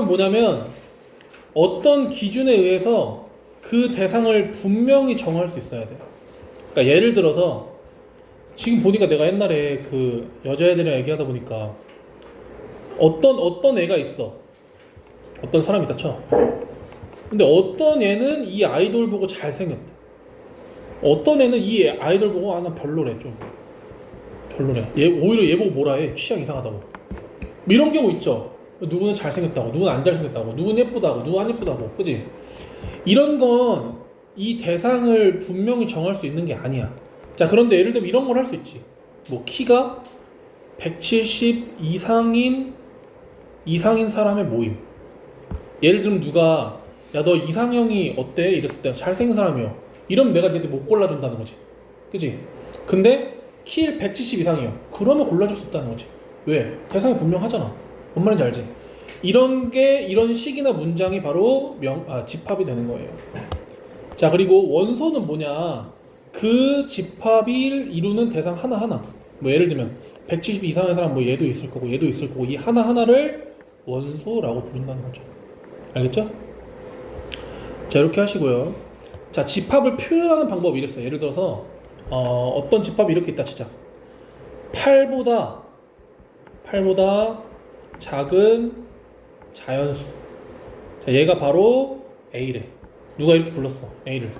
뭐냐면 어떤 기준에 의해서 그 대상을 분명히 정할 수 있어야 돼. 그러니까 예를 들어서 지금 보니까 내가 옛날에 그 여자애들이랑 얘기하다 보니까 어떤 애가 있어. 어떤 사람이 있다 쳐. 근데 어떤 애는 이 아이돌 보고 잘생겼대. 어떤 애는 이 아이돌 보고 난 별로래 좀. 별로래. 오히려 얘 보고 뭐라 해. 취향 이상하다고. 뭐 이런 경우 있죠. 누구는 잘생겼다고, 누구는 안 잘생겼다고, 누구는 예쁘다고, 누구 안 예쁘다고, 그지? 이런 건 이 대상을 분명히 정할 수 있는 게 아니야. 자, 그런데 예를 들면 이런 걸 할 수 있지. 뭐 키가 170 이상인 사람의 모임. 예를 들면 누가 야 너 이상형이 어때? 이랬을 때 잘생긴 사람이요. 이러면 내가 니한테 못 골라준다는 거지. 그지? 근데 키 170 이상이요. 그러면 골라줄 수 있다는 거지. 왜? 대상이 분명하잖아. 뭔 말인지 알지? 이런 식이나 문장이 바로 집합이 되는 거예요. 자, 그리고 원소는 뭐냐? 그 집합을 이루는 대상 하나하나. 뭐 예를 들면 170 이상의 사람 뭐 얘도 있을 거고 얘도 있을 거고 이 하나하나를 원소라고 부른다는 거죠. 알겠죠? 자, 이렇게 하시고요. 자, 집합을 표현하는 방법이 이랬어요. 예를 들어서 어떤 집합이 이렇게 있다 치자. 8보다 작은 자연수. 자, 얘가 바로 A래. 누가 이렇게 불렀어. A를.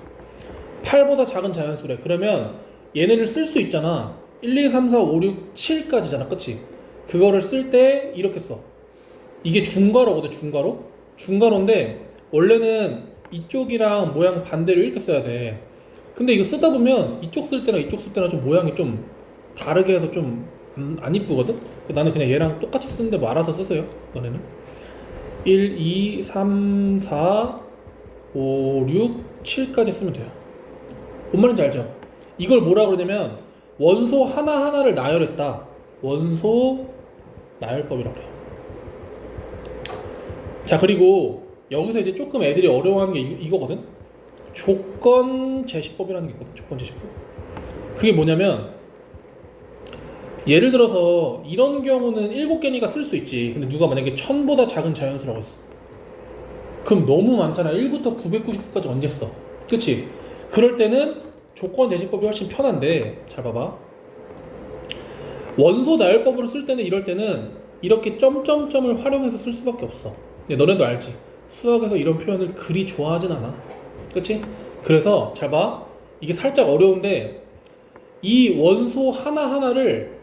8보다 작은 자연수래. 그러면 얘네를 쓸 수 있잖아. 1, 2, 3, 4, 5, 6, 7까지잖아. 그치? 그거를 쓸 때 이렇게 써. 이게 중괄호거든. 중괄호인데 원래는 이쪽이랑 모양 반대로 이렇게 써야 돼. 근데 이거 쓰다 보면 이쪽 쓸 때나 이쪽 쓸 때나 좀 모양이 좀 다르게 해서 좀 안 이쁘거든? 나는 그냥 얘랑 똑같이 쓰는데 뭐 알아서 쓰세요. 너네는 1, 2, 3, 4, 5, 6, 7까지 쓰면 돼요. 뭔 말인지 알죠? 이걸 뭐라 그러냐면 원소 하나하나를 나열했다. 원소 나열법이라고 그래요. 자, 그리고 여기서 이제 조금 애들이 어려워하는 게 이거거든? 조건 제시법이라는 게 있거든. 조건 제시법. 그게 뭐냐면 예를 들어서 이런 경우는 7개니까 쓸 수 있지. 근데 누가 만약에 1000보다 작은 자연수라고 했어. 그럼 너무 많잖아. 1부터 999까지 언제 써? 그치? 그럴 때는 조건 제시법이 훨씬 편한데 잘 봐봐. 원소 나열법으로 쓸 때는 이럴 때는 이렇게 점점점을 활용해서 쓸 수밖에 없어. 근데 너네도 알지? 수학에서 이런 표현을 그리 좋아하진 않아. 그치? 그래서 잘 봐. 이게 살짝 어려운데 이 원소 하나하나를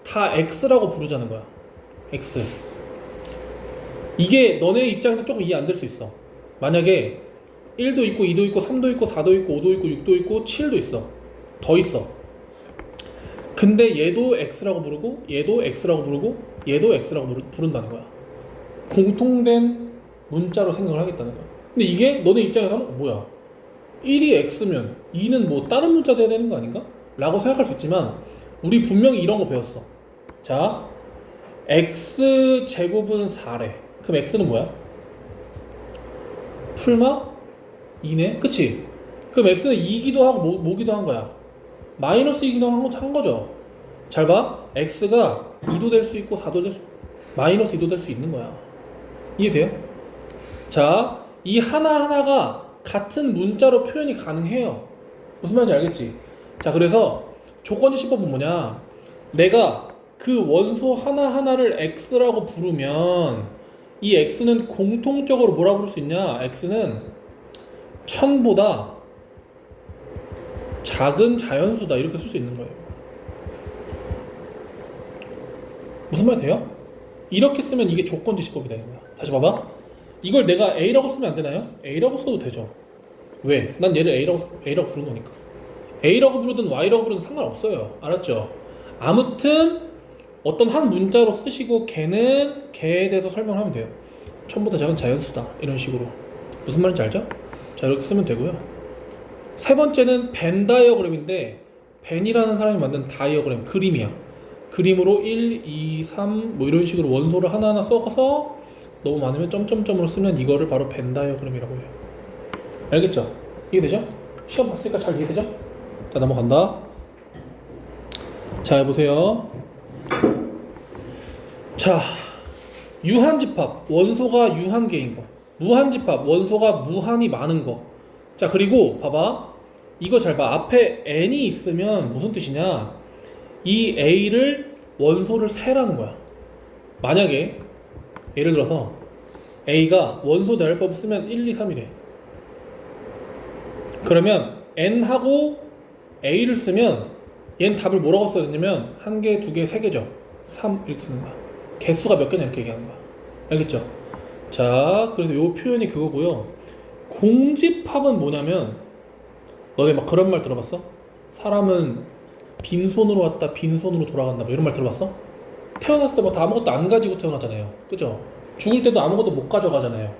다 X라고 부르자는 거야. X. 이게 너네 입장에서 조금 이해 안 될 수 있어. 만약에 1도 있고 2도 있고 3도 있고 4도 있고 5도 있고 6도 있고 7도 있어. 더 있어. 근데 얘도 X라고 부르고 얘도 X라고 부르고 얘도 X라고 부른다는 거야. 공통된 문자로 생각을 하겠다는 거야. 근데 이게 너네 입장에서는 뭐야? 1이 X면 2는 뭐 다른 문자 돼야 되는 거 아닌가? 라고 생각할 수 있지만 우리 분명히 이런 거 배웠어. 자, X제곱은 4래. 그럼 X는 뭐야? 풀마 2네? 그치? 그럼 X는 2기도 하고 뭐기도 한 거야. 마이너스 2기도 한 거죠. 잘 봐. X가 2도 될 수 있고 4도 될 수, 마이너스 2도 될 수 있는 거야. 이해돼요? 자, 이 하나하나가 같은 문자로 표현이 가능해요. 무슨 말인지 알겠지? 자, 그래서 조건제시법은 뭐냐? 내가 그 원소 하나하나를 X라고 부르면 이 X는 공통적으로 뭐라 부를 수 있냐? X는 1000보다 작은 자연수다. 이렇게 쓸 수 있는 거예요. 무슨 말 돼요? 이렇게 쓰면 이게 조건제시법이 되는 거야. 다시 봐봐. 이걸 내가 A라고 쓰면 안 되나요? A라고 써도 되죠. 왜? 난 얘를 A라고 부른 거니까. A라고 부르든 Y라고 부르든 상관없어요. 알았죠? 아무튼 어떤 한 문자로 쓰시고 걔는 걔에 대해서 설명하면 돼요. 1000보다 작은 자연수다. 이런 식으로. 무슨 말인지 알죠? 자, 이렇게 쓰면 되고요. 세 번째는 벤 다이어그램인데 벤이라는 사람이 만든 다이어그램, 그림이야. 그림으로 1, 2, 3 뭐 이런 식으로 원소를 하나하나 섞어서 너무 많으면 점점점으로 쓰면 이거를 바로 벤 다이어그램이라고 해요. 알겠죠? 이해되죠? 시험 봤으니까 잘 이해되죠? 자, 넘어간다. 자, 해보세요. 자, 유한집합 원소가 유한개인 거, 무한집합 원소가 무한이 많은 거. 자, 그리고 봐봐, 이거 잘 봐. 앞에 n이 있으면 무슨 뜻이냐, 이 A를 원소를 세라는 거야. 만약에 예를 들어서 A가 원소 대열법 쓰면 1, 2, 3이래. 그러면 n하고 A를 쓰면 얘는 답을 뭐라고 써야 되냐면 1개, 2개, 3개죠. 3 이렇게 쓰는 거야. 개수가 몇 개냐 이렇게 얘기하는 거야. 알겠죠? 자, 그래서 요 표현이 그거고요. 공집합은 뭐냐면, 너네 막 그런 말 들어봤어? 사람은 빈손으로 왔다 빈손으로 돌아간다 뭐 이런 말 들어봤어? 태어났을 때 뭐 다 아무것도 안 가지고 태어나잖아요. 그죠? 죽을 때도 아무것도 못 가져가잖아요.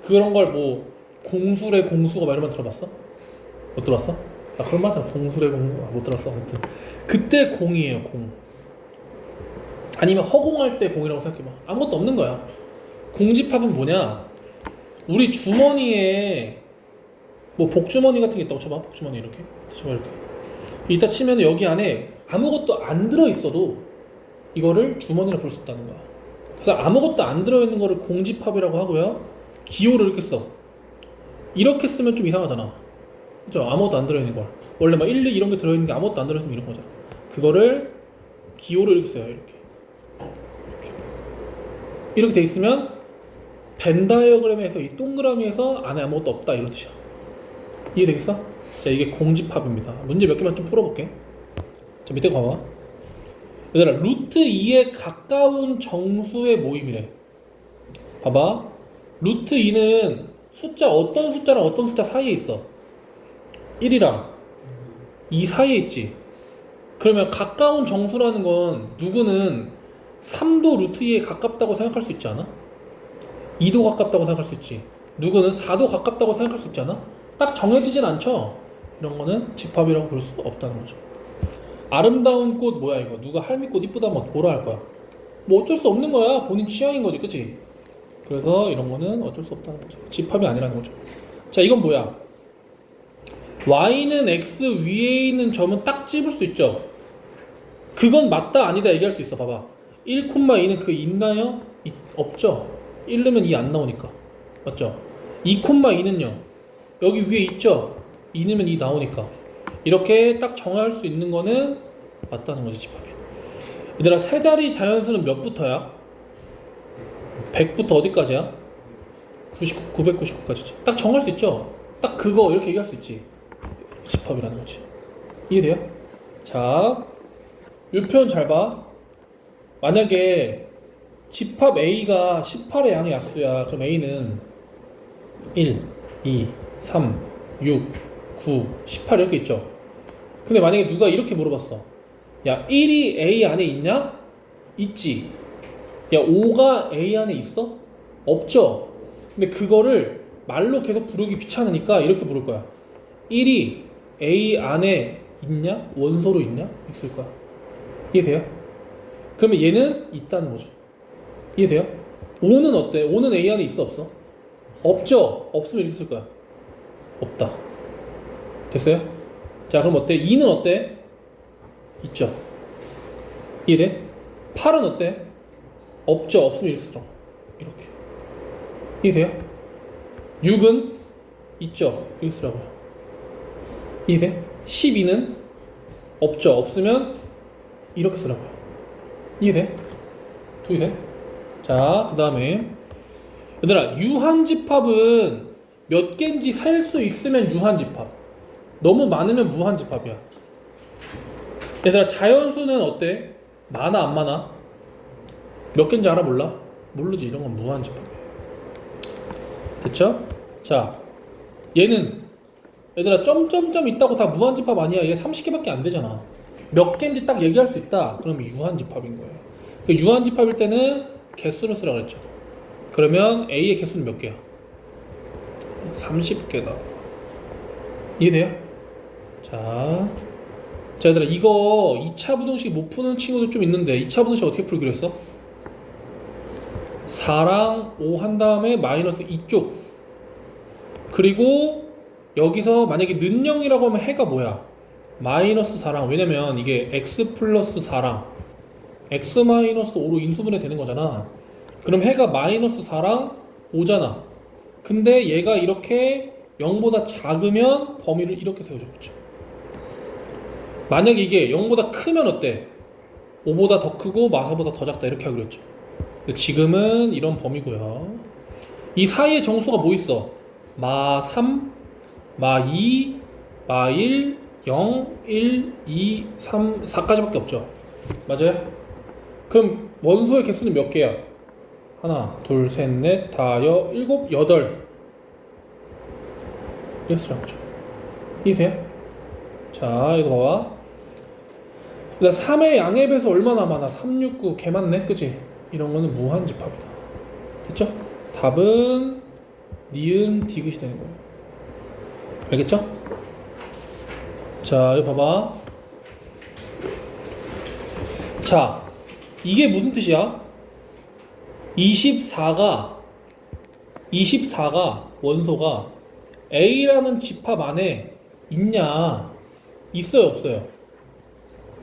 그런 걸 뭐 공술의 공수가 막 이런 말 들어봤어? 못 들어봤어? 아, 그런 말 하잖아. 공술의 공수. 못 들었어. 아무튼 그때 공이에요. 공. 아니면 허공할 때 공이라고 생각해봐. 아무것도 없는 거야. 공집합은 뭐냐, 우리 주머니에 뭐 복주머니 같은 게 있다고 쳐봐. 복주머니 이렇게 쳐봐. 이렇게 이따 치면 여기 안에 아무것도 안 들어있어도 이거를 주머니라 부를 수 있다는 거야. 그래서 아무것도 안 들어있는 거를 공집합이라고 하고요. 기호를 이렇게 써. 이렇게 쓰면 좀 이상하잖아. 그죠? 아무것도 안 들어있는 걸. 원래 막 1, 2 이런 게 들어있는 게 아무것도 안 들어있으면 이런 거잖아. 그거를 기호를 이렇게 써요. 이렇게 돼 있으면 벤 다이어그램에서 이 동그라미에서 안에 아무것도 없다 이런 뜻이야. 이해되겠어? 자, 이게 공집합입니다. 문제 몇 개만 좀 풀어볼게. 자, 밑에 봐봐. 얘들아, 루트 2에 가까운 정수의 모임이래. 봐봐. 루트 2는 숫자, 어떤 숫자랑 어떤 숫자 사이에 있어? 1이랑 2 사이에 있지. 그러면 가까운 정수라는 건 누구는 3도 루트 2에 가깝다고 생각할 수 있지 않아? 2도 가깝다고 생각할 수 있지. 누구는 4도 가깝다고 생각할 수 있지 않아? 딱 정해지진 않죠? 이런 거는 집합이라고 볼 수 없다는 거죠. 아름다운 꽃 뭐야 이거? 누가 할미꽃 이쁘다면 뭐라 할 거야? 뭐 어쩔 수 없는 거야. 본인 취향인 거지, 그치? 그래서 이런 거는 어쩔 수 없다는 거죠. 집합이 아니라는 거죠. 자, 이건 뭐야? y는 x 위에 있는 점은 딱 집을 수 있죠. 그건 맞다 아니다 얘기할 수 있어. 봐봐. 1,2는 그 있나요? 없죠. 1 넣으면 2 안 나오니까. 맞죠? 2,2는요. 여기 위에 있죠. 2 넣으면 2 나오니까. 이렇게 딱 정할 수 있는 거는 맞다는 거지, 집합이. 얘들아, 세 자리 자연수는 몇부터야? 100부터 어디까지야? 99, 999까지지. 딱 정할 수 있죠. 딱 그거 이렇게 얘기할 수 있지. 집합이라는 거지. 이해돼요? 자, 이 표현 잘 봐. 만약에 집합 A가 18의 양의 약수야. 그럼 A는 1, 2, 3, 6, 9, 18 이렇게 있죠. 근데 만약에 누가 이렇게 물어봤어. 야, 1이 A 안에 있냐? 있지. 야, 5가 A 안에 있어? 없죠. 근데 그거를 말로 계속 부르기 귀찮으니까 이렇게 부를 거야. 1이 A 안에 있냐? 원소로 있냐? 이렇게 쓸 거야. 이해돼요? 그러면 얘는 있다는 거죠. 이해돼요? 5는 어때? 5는 A 안에 있어? 없어? 없죠? 없으면 이렇게 쓸 거야. 없다. 됐어요? 자, 그럼 어때? 2는 어때? 있죠? 이해돼? 8은 어때? 없죠? 없으면 이렇게 쓰라고. 이렇게. 이해돼요? 6은 있죠? 이렇게 쓰라고요. 이해돼? 12는 없죠? 없으면 이렇게 쓰라고요. 이해돼? 도의돼? 자, 그 다음에 얘들아, 유한집합은 몇 개인지 셀 수 있으면 유한집합, 너무 많으면 무한집합이야. 얘들아, 자연수는 어때? 많아 안 많아? 몇 개인지 알아 몰라? 모르지. 이런 건 무한집합이야. 됐죠? 자, 얘는 얘들아 점점점 있다고 다 무한집합 아니야. 얘 30개밖에 안 되잖아. 몇 개인지 딱 얘기할 수 있다. 그럼 유한집합인 거예요. 그 유한집합일 때는 개수를 쓰라 그랬죠. 그러면 A의 개수는 몇 개야? 30개다. 이해돼요? 자, 얘들아, 이거 2차 부등식 못 푸는 친구들 좀 있는데 2차 부등식 어떻게 풀기로 했어? 4랑 5 한 다음에 마이너스 2쪽. 그리고 여기서 만약에 는영이라고 하면 해가 뭐야? 마이너스 4랑, 왜냐면 이게 x 플러스 4랑 x 마이너스 5로 인수분해 되는 거잖아. 그럼 해가 마이너스 4랑 5잖아. 근데 얘가 이렇게 0보다 작으면 범위를 이렇게 세워줬죠. 만약에 이게 0보다 크면 어때? 5보다 더 크고 마4보다 더 작다 이렇게 하기로 했죠. 근데 지금은 이런 범위고요. 이 사이에 정수가 뭐 있어? 마3, 마2, 마1, 0, 1, 2, 3, 4까지밖에 없죠. 맞아요? 그럼 원소의 개수는 몇 개야? 하나, 둘, 셋, 넷, 다, 일곱, 여덟. 이렇게 쓰라고 죠. 이해돼요? 자, 이거 봐봐. 3의 양의 배수 얼마나 많아? 3, 6, 9 개 많네? 그치? 이런 거는 무한집합이다. 됐죠? 답은 니은 디귿이 되는 거예요. 알겠죠? 자, 이거 봐봐. 자, 이게 무슨 뜻이야? 24가 원소가 A라는 집합 안에 있냐? 있어요, 없어요?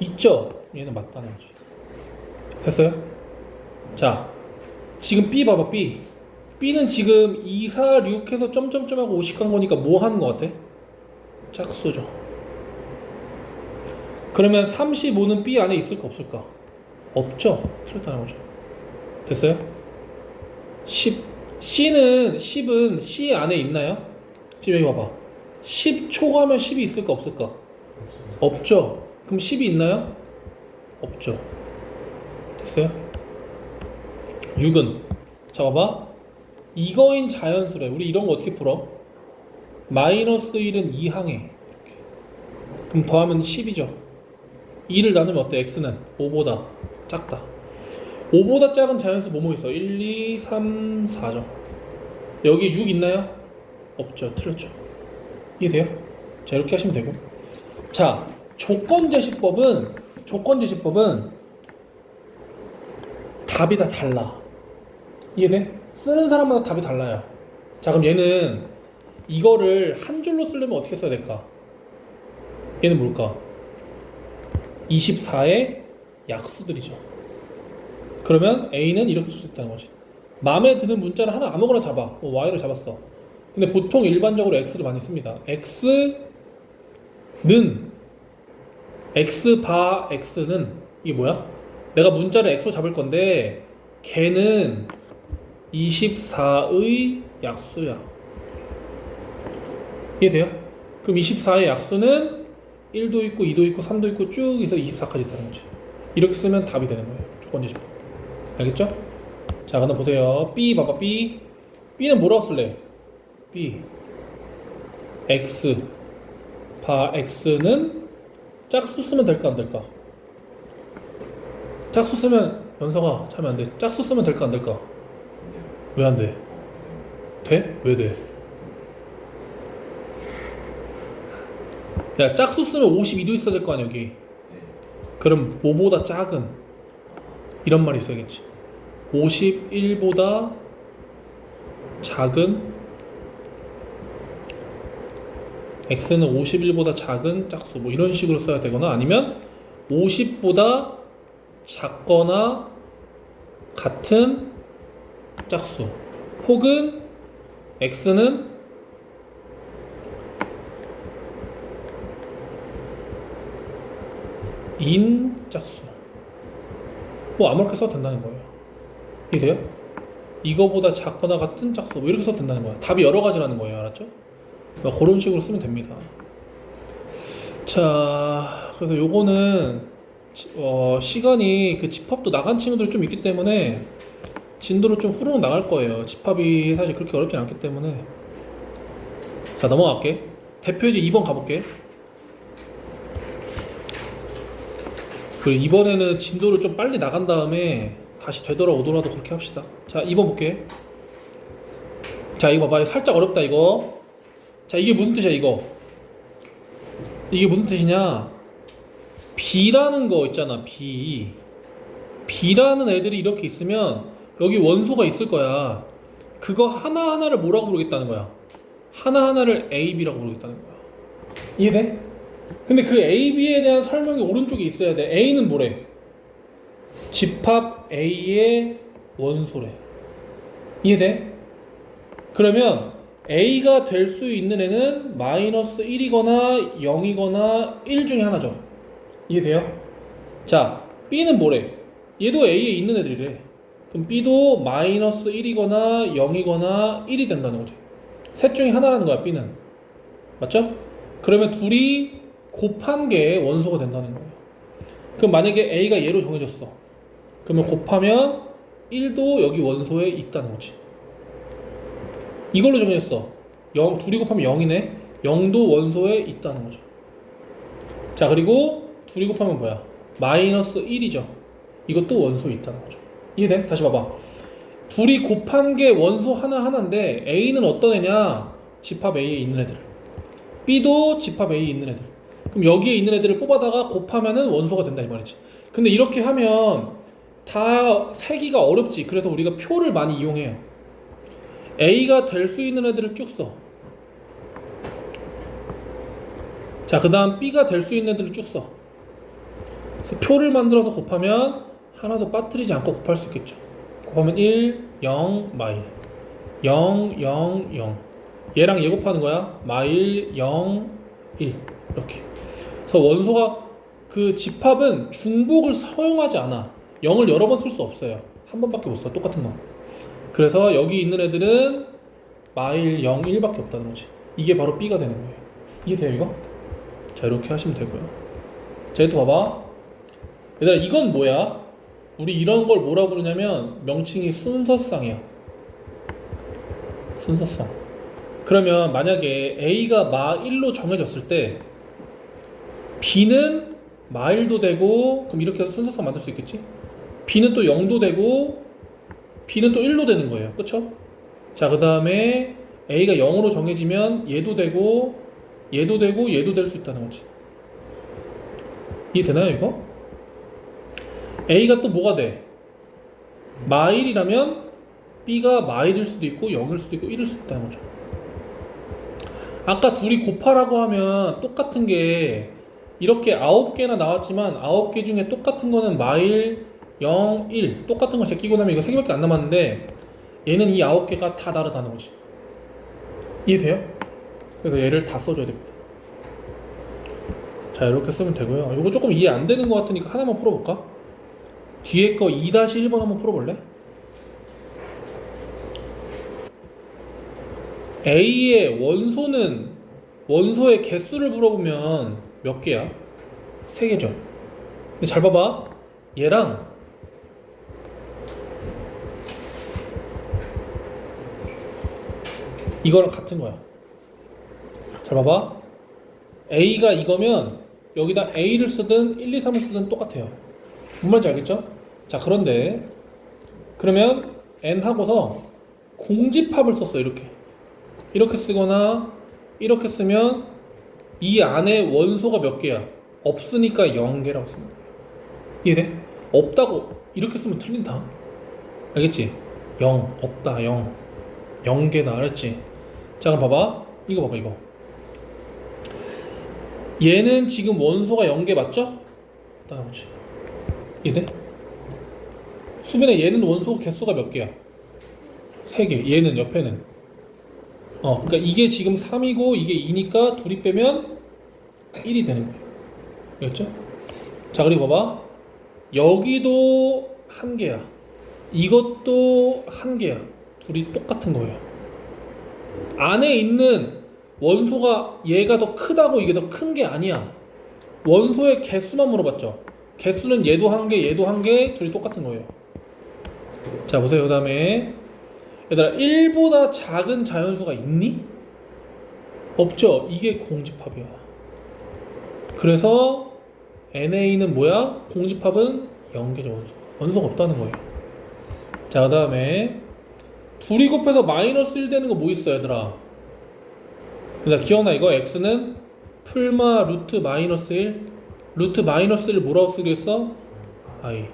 있죠? 얘는 맞다는 거지. 됐어요? 자, 지금 B 봐봐, B. B는 지금 2, 4, 6 해서 점점점하고 50 간 거니까 뭐 하는 거 같아? 짝수죠. 그러면 35는 B 안에 있을까 없을까? 없죠? 틀렸다는 거죠. 됐어요? 10은 C 안에 있나요? 지금 여기 봐봐. 10 초과하면 10이 있을까 없을까? 없죠? 그럼 10이 있나요? 없죠. 됐어요? 6은 자 봐봐. 이거인 자연수래. 우리 이런 거 어떻게 풀어? 마이너스 1은 2항에 이렇게. 그럼 더하면 10이죠. 2를 나누면 어때? x는 5보다 작다. 5보다 작은 자연수 뭐뭐 있어? 1, 2, 3, 4죠. 여기 6 있나요? 없죠. 틀렸죠. 이해돼요? 자, 이렇게 하시면 되고. 자, 조건제시법은 답이 다 달라. 이해돼? 쓰는 사람마다 답이 달라요. 자, 그럼 얘는 이거를 한 줄로 쓰려면 어떻게 써야 될까? 얘는 뭘까? 24의 약수들이죠. 그러면 A는 이렇게 쓸 수 있다는 거지. 마음에 드는 문자를 하나 아무거나 잡아. 뭐 Y를 잡았어. 근데 보통 일반적으로 X를 많이 씁니다. X는 이게 뭐야? 내가 문자를 X로 잡을 건데 걔는 24의 약수야. 이해돼요? 그럼 24의 약수는 1도 있고 2도 있고 3도 있고 쭉 해서 24까지 있다는 거지. 이렇게 쓰면 답이 되는 거예요. 조건제시법. 알겠죠? 자, 그다음 보세요. B 봐봐. B는 뭐라고 쓸래? B X X는 짝수 쓰면 될까 안 될까? 짝수 쓰면 연서가 참여 안 돼. 짝수 쓰면 될까 안 될까? 왜 안 돼? 돼? 왜 돼? 야, 짝수 쓰면 52도 있어야 될 거 아니야 여기. 그럼 뭐보다 작은 이런 말이 있어야겠지. 51보다 작은 x는 51보다 작은 짝수 뭐 이런 식으로 써야 되거나 아니면 50보다 작거나 같은 짝수 혹은 x는 인 짝수 뭐 아무렇게 써도 된다는 거예요. 이해돼요? 이거보다 작거나 같은 짝수 뭐 이렇게 써도 된다는 거야. 답이 여러 가지라는 거예요. 알았죠? 그러니까 그런 식으로 쓰면 됩니다. 자, 그래서 요거는 시간이 그 집합도 나간 친구들이 좀 있기 때문에 진도로 좀 후루룩 나갈 거예요. 집합이 사실 그렇게 어렵진 않기 때문에. 자, 넘어갈게. 대표이제 2번 가볼게. 그리고 이번에는 진도를 좀 빨리 나간 다음에 다시 되돌아오더라도 그렇게 합시다. 자, 2번 볼게. 자, 이거 봐봐. 살짝 어렵다 이거. 자, 이게 무슨 뜻이야 이거? 이게 무슨 뜻이냐? B라는 거 있잖아. B라는 애들이 이렇게 있으면 여기 원소가 있을 거야. 그거 하나하나를 뭐라고 부르겠다는 거야? 하나하나를 A, B라고 부르겠다는 거야. 이해돼? 근데 그 A, B에 대한 설명이 오른쪽에 있어야 돼. A는 뭐래? 집합 A의 원소래. 이해돼? 그러면 A가 될 수 있는 애는 마이너스 1이거나 0이거나 1 중에 하나죠. 이해돼요? 자, B는 뭐래? 얘도 A에 있는 애들이래. 그럼 B도 마이너스 1이거나 0이거나 1이 된다는 거지. 셋 중에 하나라는 거야, B는. 맞죠? 그러면 둘이 곱한 게 원소가 된다는 거예요. 그럼 만약에 A가 얘로 정해졌어. 그러면 곱하면 1도 여기 원소에 있다는 거지. 이걸로 정해졌어. 0, 둘이 곱하면 0이네. 0도 원소에 있다는 거죠. 자, 그리고 둘이 곱하면 뭐야? 마이너스 1이죠. 이것도 원소에 있다는 거죠. 이해돼? 다시 봐봐. 둘이 곱한 게 원소 하나하나인데 A는 어떤 애냐? 집합 A에 있는 애들. B도 집합 A에 있는 애들. 그럼 여기에 있는 애들을 뽑아다가 곱하면은 원소가 된다 이 말이지. 근데 이렇게 하면 다 세기가 어렵지. 그래서 우리가 표를 많이 이용해요. A가 될 수 있는 애들을 쭉 써. 자, 그 다음 B가 될 수 있는 애들을 쭉 써. 그래서 표를 만들어서 곱하면 하나도 빠뜨리지 않고 곱할 수 있겠죠. 곱하면 1, 0, 마일 0, 0, 0 얘랑 얘 곱하는 거야. 마일 0, 1 이렇게. 그래서 원소가 그 집합은 중복을 사용하지 않아. 0을 여러 번 쓸 수 없어요. 한 번밖에 못 써. 똑같은 거. 그래서 여기 있는 애들은 마일 0, 1밖에 없다는 거지. 이게 바로 B가 되는 거예요. 이해돼요 이거? 자, 이렇게 하시면 되고요. 자, 얘도 봐봐. 얘들아, 이건 뭐야? 우리 이런 걸 뭐라고 부르냐면 명칭이 순서쌍이야. 순서쌍. 그러면 만약에 A가 마 1로 정해졌을 때 B는 마 1도 되고, 그럼 이렇게 해서 순서쌍 만들 수 있겠지? B는 또 0도 되고 B는 또 1로 되는 거예요. 그쵸? 자, 그 다음에 A가 0으로 정해지면 얘도 되고 얘도 되고 얘도 될 수 있다는 거지. 이해되나요 이거? A가 또 뭐가 돼? 마일이라면 B가 마일일 수도 있고 0일 수도 있고 1일 수도 있다는 거죠. 아까 둘이 곱하라고 하면 똑같은 게 이렇게 9개나 나왔지만 9개 중에 똑같은 거는 마일 0, 1 똑같은 거 제끼고 나면 이거 3개밖에 안 남았는데 얘는 이 9개가 다 다르다는 거지. 이해돼요? 그래서 얘를 다 써줘야 됩니다. 자, 이렇게 쓰면 되고요. 이거 조금 이해 안 되는 것 같으니까 하나만 풀어볼까? 뒤에 거 2-1번 한번 풀어볼래? A의 원소는 원소의 개수를 물어보면 몇 개야? 3개죠. 근데 잘 봐봐. 얘랑 이거랑 같은 거야. 잘 봐봐. A가 이거면 여기다 A를 쓰든 1, 2, 3을 쓰든 똑같아요. 뭔 말인지 알겠죠? 자, 그런데 그러면 N 하고서 공집합을 썼어. 이렇게 쓰거나 이렇게 쓰면 이 안에 원소가 몇 개야? 없으니까 0개라고 쓰는 거야. 이해돼? 없다고 이렇게 쓰면 틀린다. 알겠지? 0 없다 0 0개다. 알았지? 자, 그럼 봐봐. 이거 봐봐. 이거 얘는 지금 원소가 0개 맞죠? 따라오지. 이해돼? 수빈아, 얘는 원소 개수가 몇 개야? 3개. 얘는 옆에는 그러니까 이게 지금 3이고 이게 2니까 둘이 빼면 1이 되는 거예요. 알겠죠? 자, 그리고 봐봐. 여기도 1개야. 이것도 1개야. 둘이 똑같은 거예요. 안에 있는 원소가 얘가 더 크다고 이게 더 큰 게 아니야. 원소의 개수만 물어봤죠. 개수는 얘도 1개, 얘도 1개, 둘이 똑같은 거예요. 자, 보세요. 그 다음에 얘들아, 1보다 작은 자연수가 있니? 없죠. 이게 공집합이야. 그래서 NA는 뭐야? 공집합은 0개죠. 원소가 없다는 거예요. 자, 그 다음에 둘이 곱해서 마이너스 1 되는 거 뭐 있어 얘들아? 기억나 이거? X는 풀마 루트 마이너스 1. 루트 마이너스 1 뭐라고 쓰겠어? I.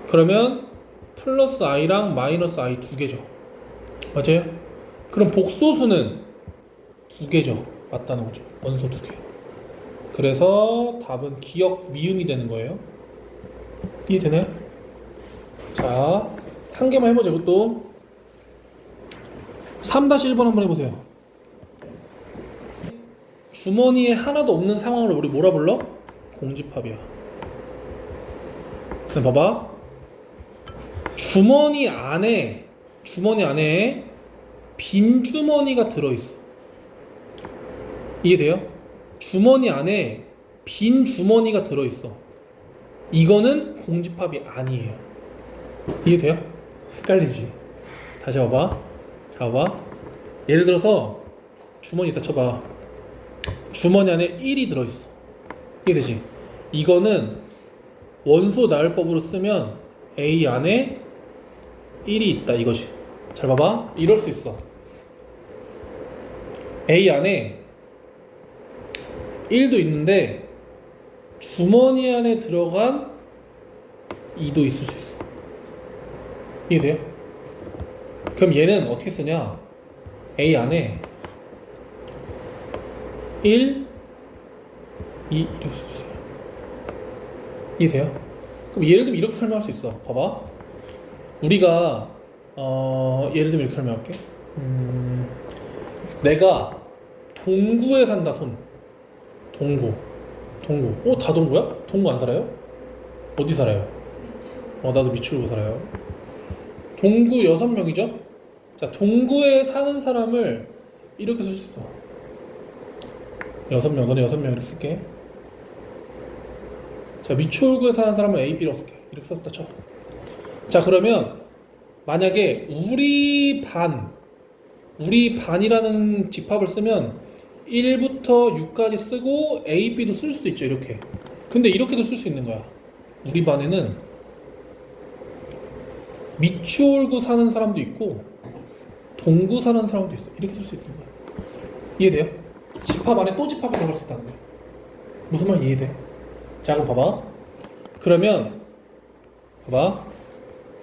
그러면 플러스 I랑 마이너스 I 2개죠. 맞아요? 그럼 복소수는 2개죠. 맞다는 거죠. 원소 2개. 그래서 답은 기억 미음이 되는 거예요. 이해되나요? 자, 한 개만 해보자. 이것도 3-1번 한번 해보세요. 주머니에 하나도 없는 상황을 우리 뭐라 불러? 공집합이야. 봐봐. 주머니 안에 빈 주머니가 들어있어. 이해돼요? 주머니 안에 빈 주머니가 들어있어. 이거는 공집합이 아니에요. 이해돼요? 헷갈리지? 다시 봐봐. 자, 봐봐. 예를 들어서 주머니 있다 쳐봐. 주머니 안에 1이 들어있어. 이해되지? 이거는 원소 나열법으로 쓰면 A 안에 1이 있다 이거지. 잘 봐봐. 이럴 수 있어. A 안에 1도 있는데 주머니 안에 들어간 2도 있을 수 있어. 이해돼요? 그럼 얘는 어떻게 쓰냐? A 안에 1, 2 이렇게 쓸 수 있어요. 이해돼요? 그럼 예를 들면 이렇게 설명할 수 있어. 봐봐. 우리가 예를 들면 이렇게 설명할게. 내가 동구에 산다. 동구. 다 동구야? 동구 안 살아요? 어디 살아요? 나도 미추홀구 살아요. 동구 6명이죠? 자, 동구에 사는 사람을 이렇게 쓸 수 있어. 6명, 너네 6명 이렇게 쓸게. 자, 미추홀구에 사는 사람을 A, B라고 쓸게. 이렇게 썼다 쳐. 자, 그러면 만약에 우리 반이라는 집합을 쓰면 1부터 6까지 쓰고 A, B도 쓸 수 있죠. 이렇게. 근데 이렇게도 쓸 수 있는 거야. 우리 반에는 미추홀구 사는 사람도 있고 동구 사는 사람도 있어. 이렇게 쓸 수 있는 거야. 이해돼요? 집합 안에 또 집합이 들어갈 수 있다는 거야. 무슨 말 이해돼? 자, 그럼 봐봐. 그러면 봐봐.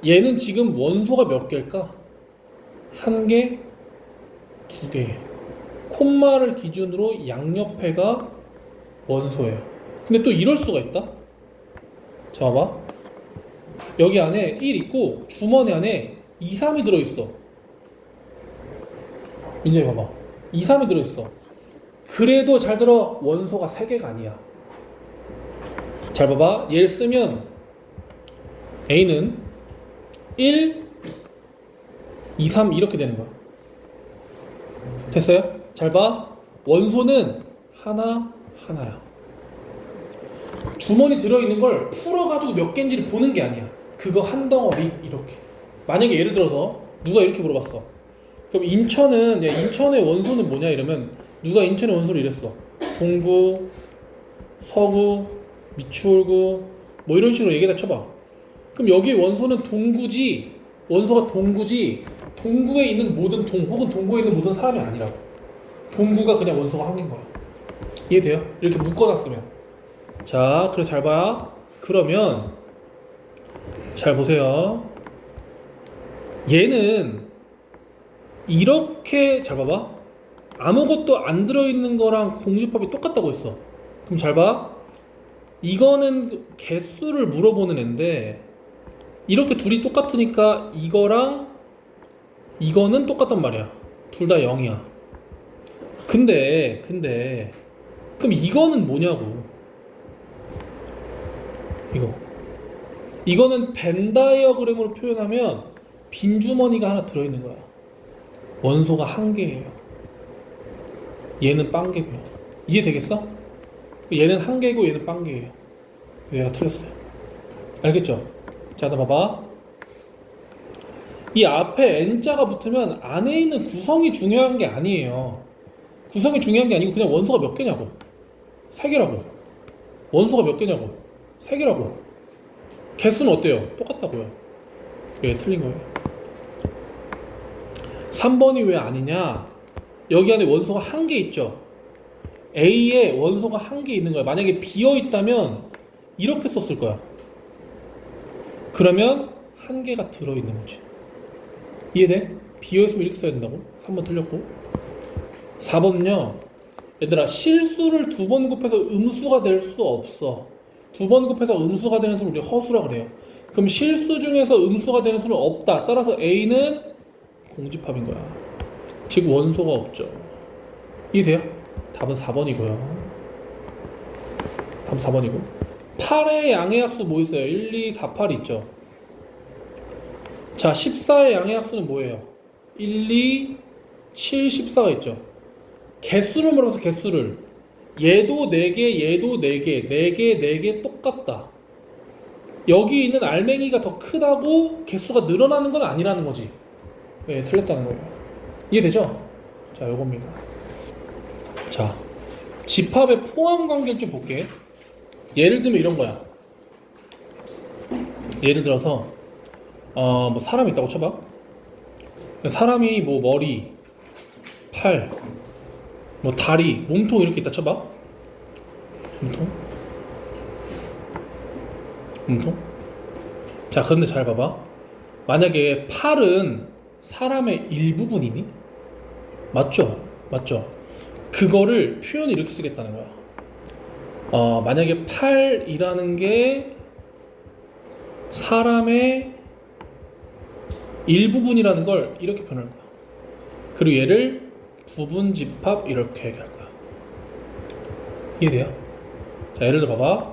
얘는 지금 원소가 몇 개일까? 1개, 2개. 콤마를 기준으로 양옆에가 원소예요. 근데 또 이럴 수가 있다. 자, 봐봐. 여기 안에 1 있고 주머니 안에 2, 3이 들어있어. 민정이 봐봐. 2, 3이 들어있어. 그래도 잘 들어. 원소가 3개가 아니야. 잘 봐봐. 얘를 쓰면 A는 1, 2, 3 이렇게 되는 거야. 됐어요? 잘 봐. 원소는 하나야. 주머니 들어있는 걸 풀어가지고 몇 개인지를 보는 게 아니야. 그거 한 덩어리 이렇게. 만약에 예를 들어서 누가 이렇게 물어봤어. 그럼 인천의 원소는 뭐냐 이러면 누가 인천의 원소를 이랬어. 동구, 서구, 미추홀구 뭐 이런 식으로 얘기다 쳐봐. 그럼 여기 원소는 동구지. 원소가 동구지. 동구에 있는 모든 혹은 동구에 있는 모든 사람이 아니라고. 동구가 그냥 원소가 한 개인 거야. 이해돼요? 이렇게 묶어놨으면. 자, 그래 잘 봐. 그러면 잘 보세요. 얘는 이렇게 잘 봐봐. 아무것도 안 들어있는 거랑 공집합이 똑같다고 했어. 그럼 잘 봐. 이거는 개수를 물어보는 앤데 이렇게 둘이 똑같으니까 이거랑 이거는 똑같단 말이야. 둘 다 0이야. 근데 그럼 이거는 뭐냐고. 이거는 벤 다이어그램으로 표현하면 빈 주머니가 하나 들어있는 거야. 원소가 1개예요. 얘는 빵개고요. 이해되겠어? 얘는 1개고 얘는 빵개예요. 얘가 틀렸어요. 알겠죠? 자, 나 봐봐. 이 앞에 N자가 붙으면 안에 있는 구성이 중요한 게 아니에요. 구성이 중요한 게 아니고 그냥 원소가 몇 개냐고. 3개라고. 원소가 몇 개냐고. 3개라고. 개수는 어때요? 똑같다고요. 왜 틀린 거예요? 3번이 왜 아니냐? 여기 안에 원소가 1개 있죠. A에 원소가 1개 있는 거야. 만약에 비어있다면 이렇게 썼을 거야. 그러면 1개가 들어있는 거지. 이해돼? 비어있으면 이렇게 써야 된다고? 3번 틀렸고. 4번은요. 얘들아, 실수를 2번 곱해서 음수가 될 수 없어. 2번 곱해서 음수가 되는 수를 우리 허수라 그래요. 그럼 실수 중에서 음수가 되는 수는 없다. 따라서 A는 공집합인 거야. 즉 원소가 없죠. 이해돼요? 답은 4번이고요. 답은 4번이고 8의 양의 약수 뭐 있어요? 1, 2, 4, 8 있죠. 자 14의 양의 약수는 뭐예요? 1, 2, 7, 14가 있죠. 개수를 물어서 개수를 얘도 4개, 얘도 4개, 4개, 4개 똑같다. 여기 있는 알맹이가 더 크다고 개수가 늘어나는 건 아니라는 거지. 네, 틀렸다는 거예요. 이해되죠? 자, 요겁니다. 자, 집합의 포함 관계를 좀 볼게. 예를 들면 이런 거야. 예를 들어서 뭐 사람이 있다고 쳐봐. 사람이 뭐 머리, 팔, 뭐 다리, 몸통 이렇게 있다 쳐봐. 몸통? 자, 그런데 잘 봐봐. 만약에 팔은 사람의 일부분이니? 맞죠? 맞죠? 그거를 표현을 이렇게 쓰겠다는 거야. 만약에 팔이라는 게 사람의 일부분이라는 걸 이렇게 표현할 거야. 그리고 얘를 부분집합 이렇게 얘기할 거야. 이해돼요? 자, 예를 들어 봐봐.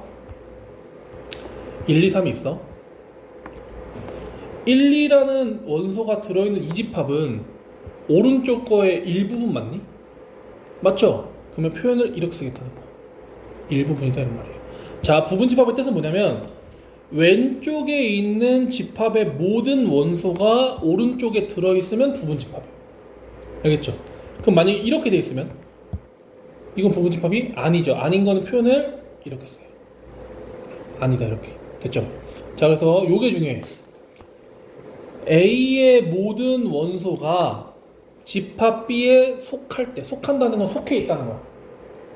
1, 2, 3이 있어. 1, 2라는 원소가 들어있는 이 집합은 오른쪽 거의 일부분 맞니? 맞죠? 그러면 표현을 이렇게 쓰겠다는 거야. 일부분이다 이런 말이에요. 자, 부분집합의 뜻은 뭐냐면 왼쪽에 있는 집합의 모든 원소가 오른쪽에 들어있으면 부분집합이에요. 알겠죠? 그럼 만약에 이렇게 돼 있으면 이건 부분집합이 아니죠. 아닌 거는 표현을 이렇게 써요. 아니다 이렇게. 됐죠? 자, 그래서 요게 중요해. A의 모든 원소가 집합 B에 속할 때, 속한다는 건 속해 있다는 거야.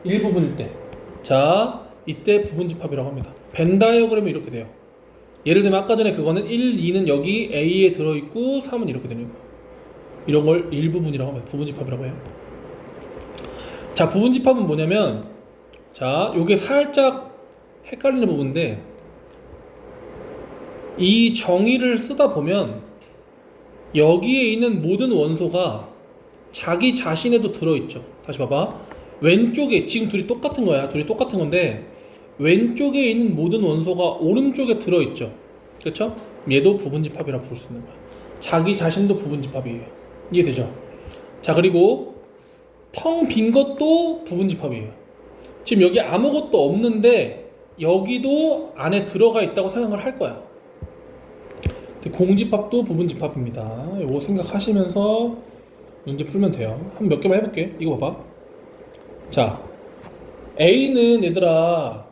일부분일 때. 자, 이때 부분집합이라고 합니다. 벤 다이어그램이 이렇게 돼요. 예를 들면 아까 전에 그거는 1, 2는 여기 A에 들어있고 3은 이렇게 되는 거야. 이런 걸 일부분이라고 하면 부분집합이라고 해요. 자, 부분집합은 뭐냐면, 자, 요게 살짝 헷갈리는 부분인데 이 정의를 쓰다 보면 여기에 있는 모든 원소가 자기 자신에도 들어있죠. 다시 봐봐. 왼쪽에 지금 둘이 똑같은 거야. 둘이 똑같은 건데 왼쪽에 있는 모든 원소가 오른쪽에 들어있죠. 그렇죠? 얘도 부분집합이라고 부를 수 있는 거야. 자기 자신도 부분집합이에요. 이해되죠? 자, 그리고 텅 빈 것도 부분집합이에요. 지금 여기 아무것도 없는데 여기도 안에 들어가 있다고 생각을 할 거야. 공집합도 부분집합입니다. 이거 생각하시면서 문제 풀면 돼요. 한 몇 개만 해볼게. 이거 봐봐. 자, A는 얘들아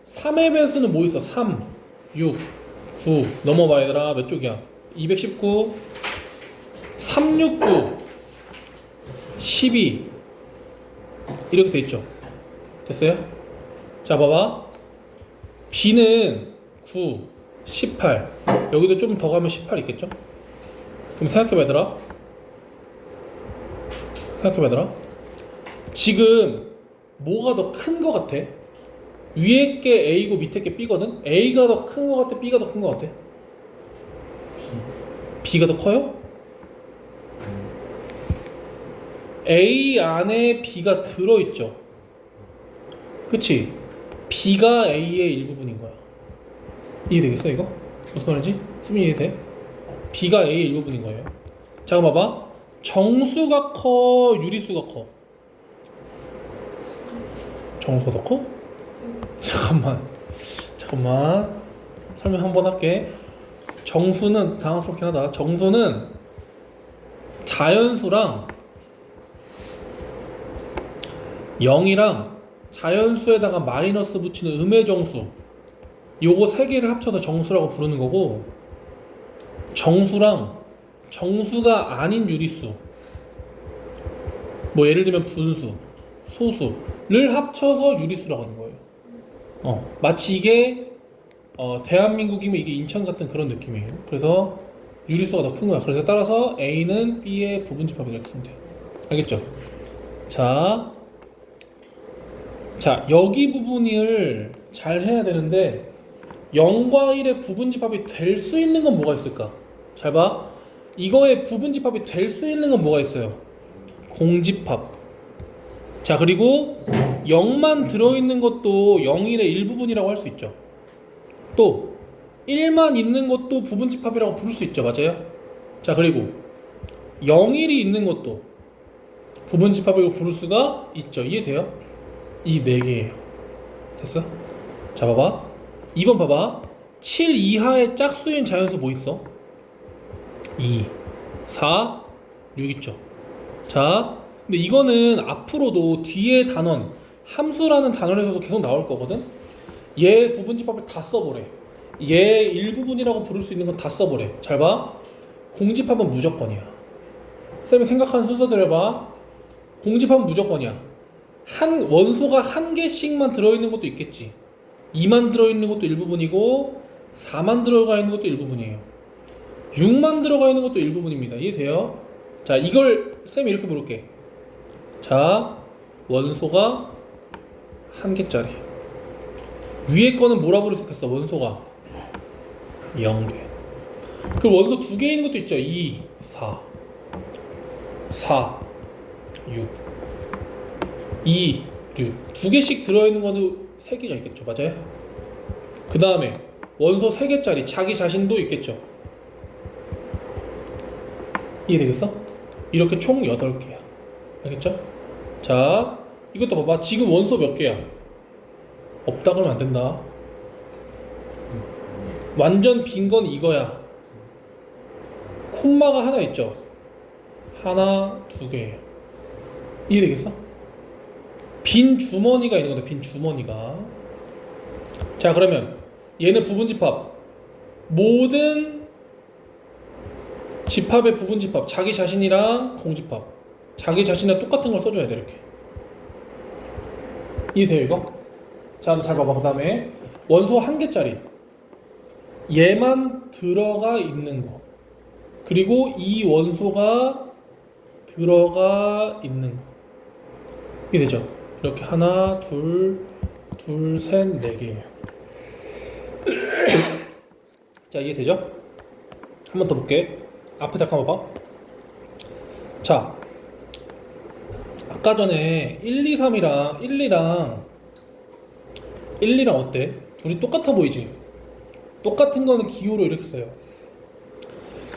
3의 배수는 뭐 있어? 3, 6, 9 넘어봐 얘들아. 몇 쪽이야? 219, 369, 12 이렇게 돼 있죠. 됐어요? 자, 봐봐. B는 9, 18 여기도 좀 더 가면 18 있겠죠? 그럼 생각해봐 얘들아. 생각해봐 얘들아. 지금 뭐가 더 큰 거 같아? 위에 게 A고 밑에 게 B거든? A가 더 큰 거 같아? B가 더 큰 거 같아? B가 더 커요? A 안에 B가 들어있죠. 그치? B가 A의 일부분인 거야. 이해되겠어 이거? 무슨 말인지? 수빈이 이해돼? B가 A의 일부분인 거예요. 자, 그럼 봐봐. 정수가 커? 유리수가 커? 정수가 더 커? 잠깐만 설명 한번 할게. 정수는 당황스럽긴 하다. 정수는 자연수랑 0이랑 자연수에다가 마이너스 붙이는 음의 정수, 요거 세 개를 합쳐서 정수라고 부르는 거고, 정수랑 정수가 아닌 유리수, 뭐 예를 들면 분수, 소수를 합쳐서 유리수라고 하는 거예요. 마치 이게 대한민국이면 이게 인천 같은 그런 느낌이에요. 그래서 유리수가 더 큰 거야. 그래서 따라서 A는 B의 부분집합이 이렇게 쓰면 돼요. 알겠죠? 자, 여기 부분을 잘 해야 되는데 0과 1의 부분집합이 될 수 있는 건 뭐가 있을까? 잘 봐. 이거의 부분집합이 될 수 있는 건 뭐가 있어요? 공집합. 자, 그리고 0만 들어있는 것도 0일의 일부분이라고 할 수 있죠. 또 1만 있는 것도 부분집합이라고 부를 수 있죠. 맞아요? 자, 그리고 0일이 있는 것도 부분집합이라고 부를 수가 있죠. 이해돼요? 이 4개예요. 됐어? 자, 봐봐. 2번 봐봐. 7 이하의 짝수인 자연수 뭐 있어? 2, 4, 6 있죠. 자, 근데 이거는 앞으로도 뒤에 단원, 함수라는 단원에서도 계속 나올 거거든? 얘 부분집합을 다 써보래. 얘 일부분이라고 부를 수 있는 건 다 써보래. 잘 봐. 공집합은 무조건이야. 쌤이 생각하는 순서대로 해봐. 공집합은 무조건이야. 한 원소가 한 개씩만 들어있는 것도 있겠지. 2만 들어있는 것도 일부분이고 4만 들어가 있는 것도 일부분이에요. 6만 들어가 있는 것도 일부분입니다. 이해돼요? 자, 이걸 쌤이 이렇게 부를게. 자, 원소가 한 개짜리. 위에 거는 뭐라 부를 수 있겠어? 원소가 0개. 그 원소 2개 있는 것도 있죠. 2, 4, 4, 6, 2, 6. 2개씩 들어있는 거는 3개가 있겠죠. 맞아요? 그 다음에 원소 3개짜리 자기 자신도 있겠죠. 이해되겠어? 이렇게 총 8개야. 알겠죠? 자, 이것도 봐봐. 지금 원소 몇 개야? 없다 그러면 안 된다. 완전 빈 건 이거야. 콤마가 하나 있죠? 하나, 2개예요. 이해되겠어? 빈 주머니가 있는 거다. 빈 주머니가. 자, 그러면 얘는 부분집합. 모든 집합의 부분집합. 자기 자신이랑 공집합. 자기 자신이랑 똑같은 걸 써줘야 돼. 이렇게. 이해돼요 이거? 자, 잘 봐봐. 그 다음에 원소 한 개짜리. 얘만 들어가 있는 거. 그리고 이 원소가 들어가 있는 거. 이해되죠? 이렇게 하나, 둘, 셋, 4개예요. 자, 이해되죠? 한 번 더 볼게. 앞에 잠깐 봐봐. 자, 아까 전에 1, 2, 3이랑 1, 2랑 어때? 둘이 똑같아 보이지? 똑같은 거는 기호로 이렇게 써요.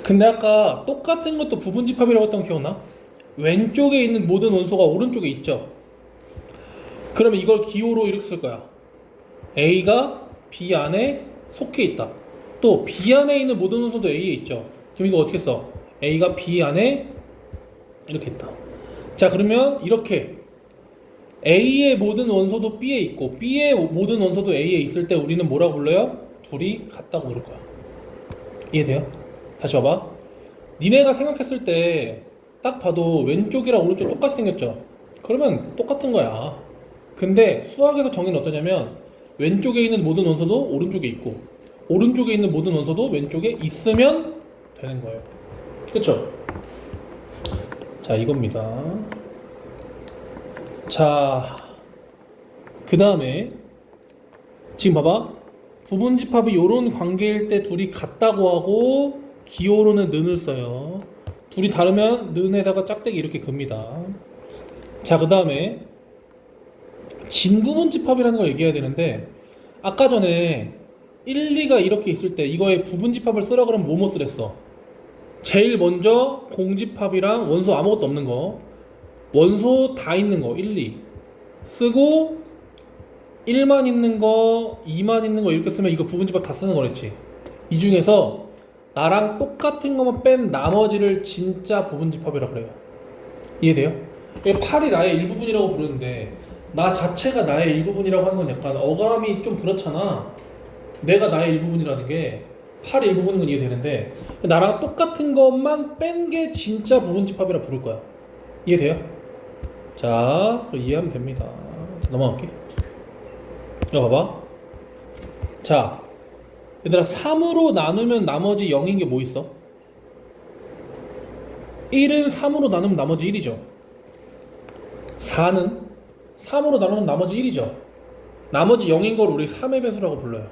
근데 아까 똑같은 것도 부분집합이라고 했던 거 기억나? 왼쪽에 있는 모든 원소가 오른쪽에 있죠? 그러면 이걸 기호로 이렇게 쓸 거야. A가 B 안에 속해 있다. 또 B 안에 있는 모든 원소도 A에 있죠. 그럼 이거 어떻게 써? A가 B 안에 이렇게 있다. 자, 그러면 이렇게 A의 모든 원소도 B에 있고 B의 모든 원소도 A에 있을 때 우리는 뭐라고 불러요? 둘이 같다고 부를 거야. 이해돼요? 다시 봐봐. 니네가 생각했을 때 딱 봐도 왼쪽이랑 오른쪽 똑같이 생겼죠? 그러면 똑같은 거야. 근데 수학에서 정의는 어떠냐면 왼쪽에 있는 모든 원소도 오른쪽에 있고 오른쪽에 있는 모든 원소도 왼쪽에 있으면 되는 거예요. 그쵸? 자, 이겁니다. 자, 그 다음에 지금 봐봐. 부분집합이 이런 관계일 때 둘이 같다고 하고 기호로는 는을 써요. 둘이 다르면 는에다가 짝대기 이렇게 긋니다. 자, 그 다음에 진부분집합이라는 걸 얘기해야 되는데 아까 전에 1, 2가 이렇게 있을 때 이거에 부분집합을 쓰라 그러면 뭐뭐 쓰랬어? 제일 먼저 공집합이랑 원소 아무것도 없는 거, 원소 다 있는 거 1, 2 쓰고 1만 있는 거, 2만 있는 거 이렇게 쓰면 이거 부분집합 다 쓰는 거랬지. 이 중에서 나랑 똑같은 것만 뺀 나머지를 진짜 부분집합이라 그래요. 이해돼요? 8이 나의 일부분이라고 부르는데 나 자체가 나의 일부분이라고 하는 건 약간 어감이 좀 그렇잖아. 내가 나의 일부분이라는 게 8의 일부분인 건 이해되는데 나랑 똑같은 것만 뺀 게 진짜 부분집합이라 부를 거야. 이해돼요? 자, 이해하면 됩니다. 자, 넘어갈게. 이거 봐봐. 자, 얘들아, 3으로 나누면 나머지 0인 게 뭐 있어? 1은 3으로 나누면 나머지 1이죠. 4는 3으로 나누면 나머지 1이죠. 나머지 0인 걸 우리 3의 배수라고 불러요.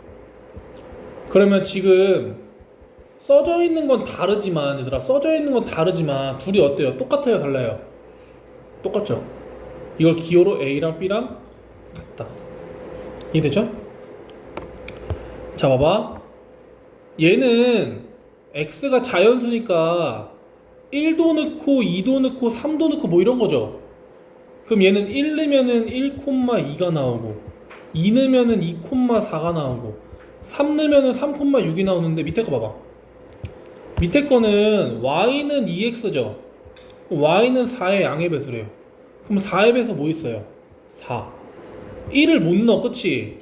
그러면 지금 써져 있는 건 다르지만 얘들아, 써져 있는 건 다르지만 둘이 어때요? 똑같아요, 달라요? 똑같죠? 이걸 기호로 A랑 B랑 같다. 이해되죠? 자, 봐봐. 얘는 X가 자연수니까 1도 넣고 2도 넣고 3도 넣고 뭐 이런 거죠. 그럼 얘는 1 넣으면은 1,2가 나오고 2 넣으면은 2,4가 나오고 3 넣으면은 3,6이 나오는데 밑에 거 봐봐. 밑에 거는 y는 2x죠. y는 4의 양의 배수래요. 그럼 4의 배수 뭐 있어요? 4. 1을 못 넣어, 그치?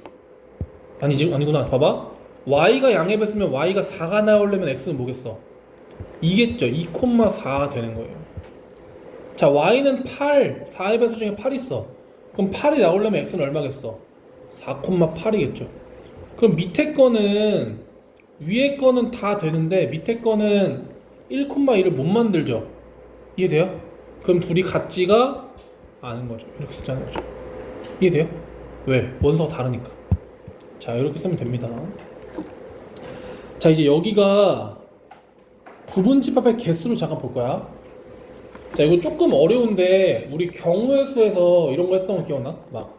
아니구나. 봐봐. y가 양의 배수면 y가 4가 나오려면 x는 뭐겠어? 2겠죠. 2,4가 되는 거예요. 자, y는 8, 4의 배수 중에 8 있어. 그럼 8이 나오려면 x는 얼마겠어? 4,8이겠죠. 그럼 밑에 거는 위에 거는 다 되는데 밑에 거는 1,1을 못 만들죠. 이해돼요? 그럼 둘이 같지가 않은 거죠. 이렇게 쓰자는 거죠. 이해돼요? 왜? 원소가 다르니까. 자, 이렇게 쓰면 됩니다. 자, 이제 여기가 부분집합의 개수를 잠깐 볼 거야. 자, 이거 조금 어려운데 우리 경우의 수에서 이런 거 했던 거 기억나? 막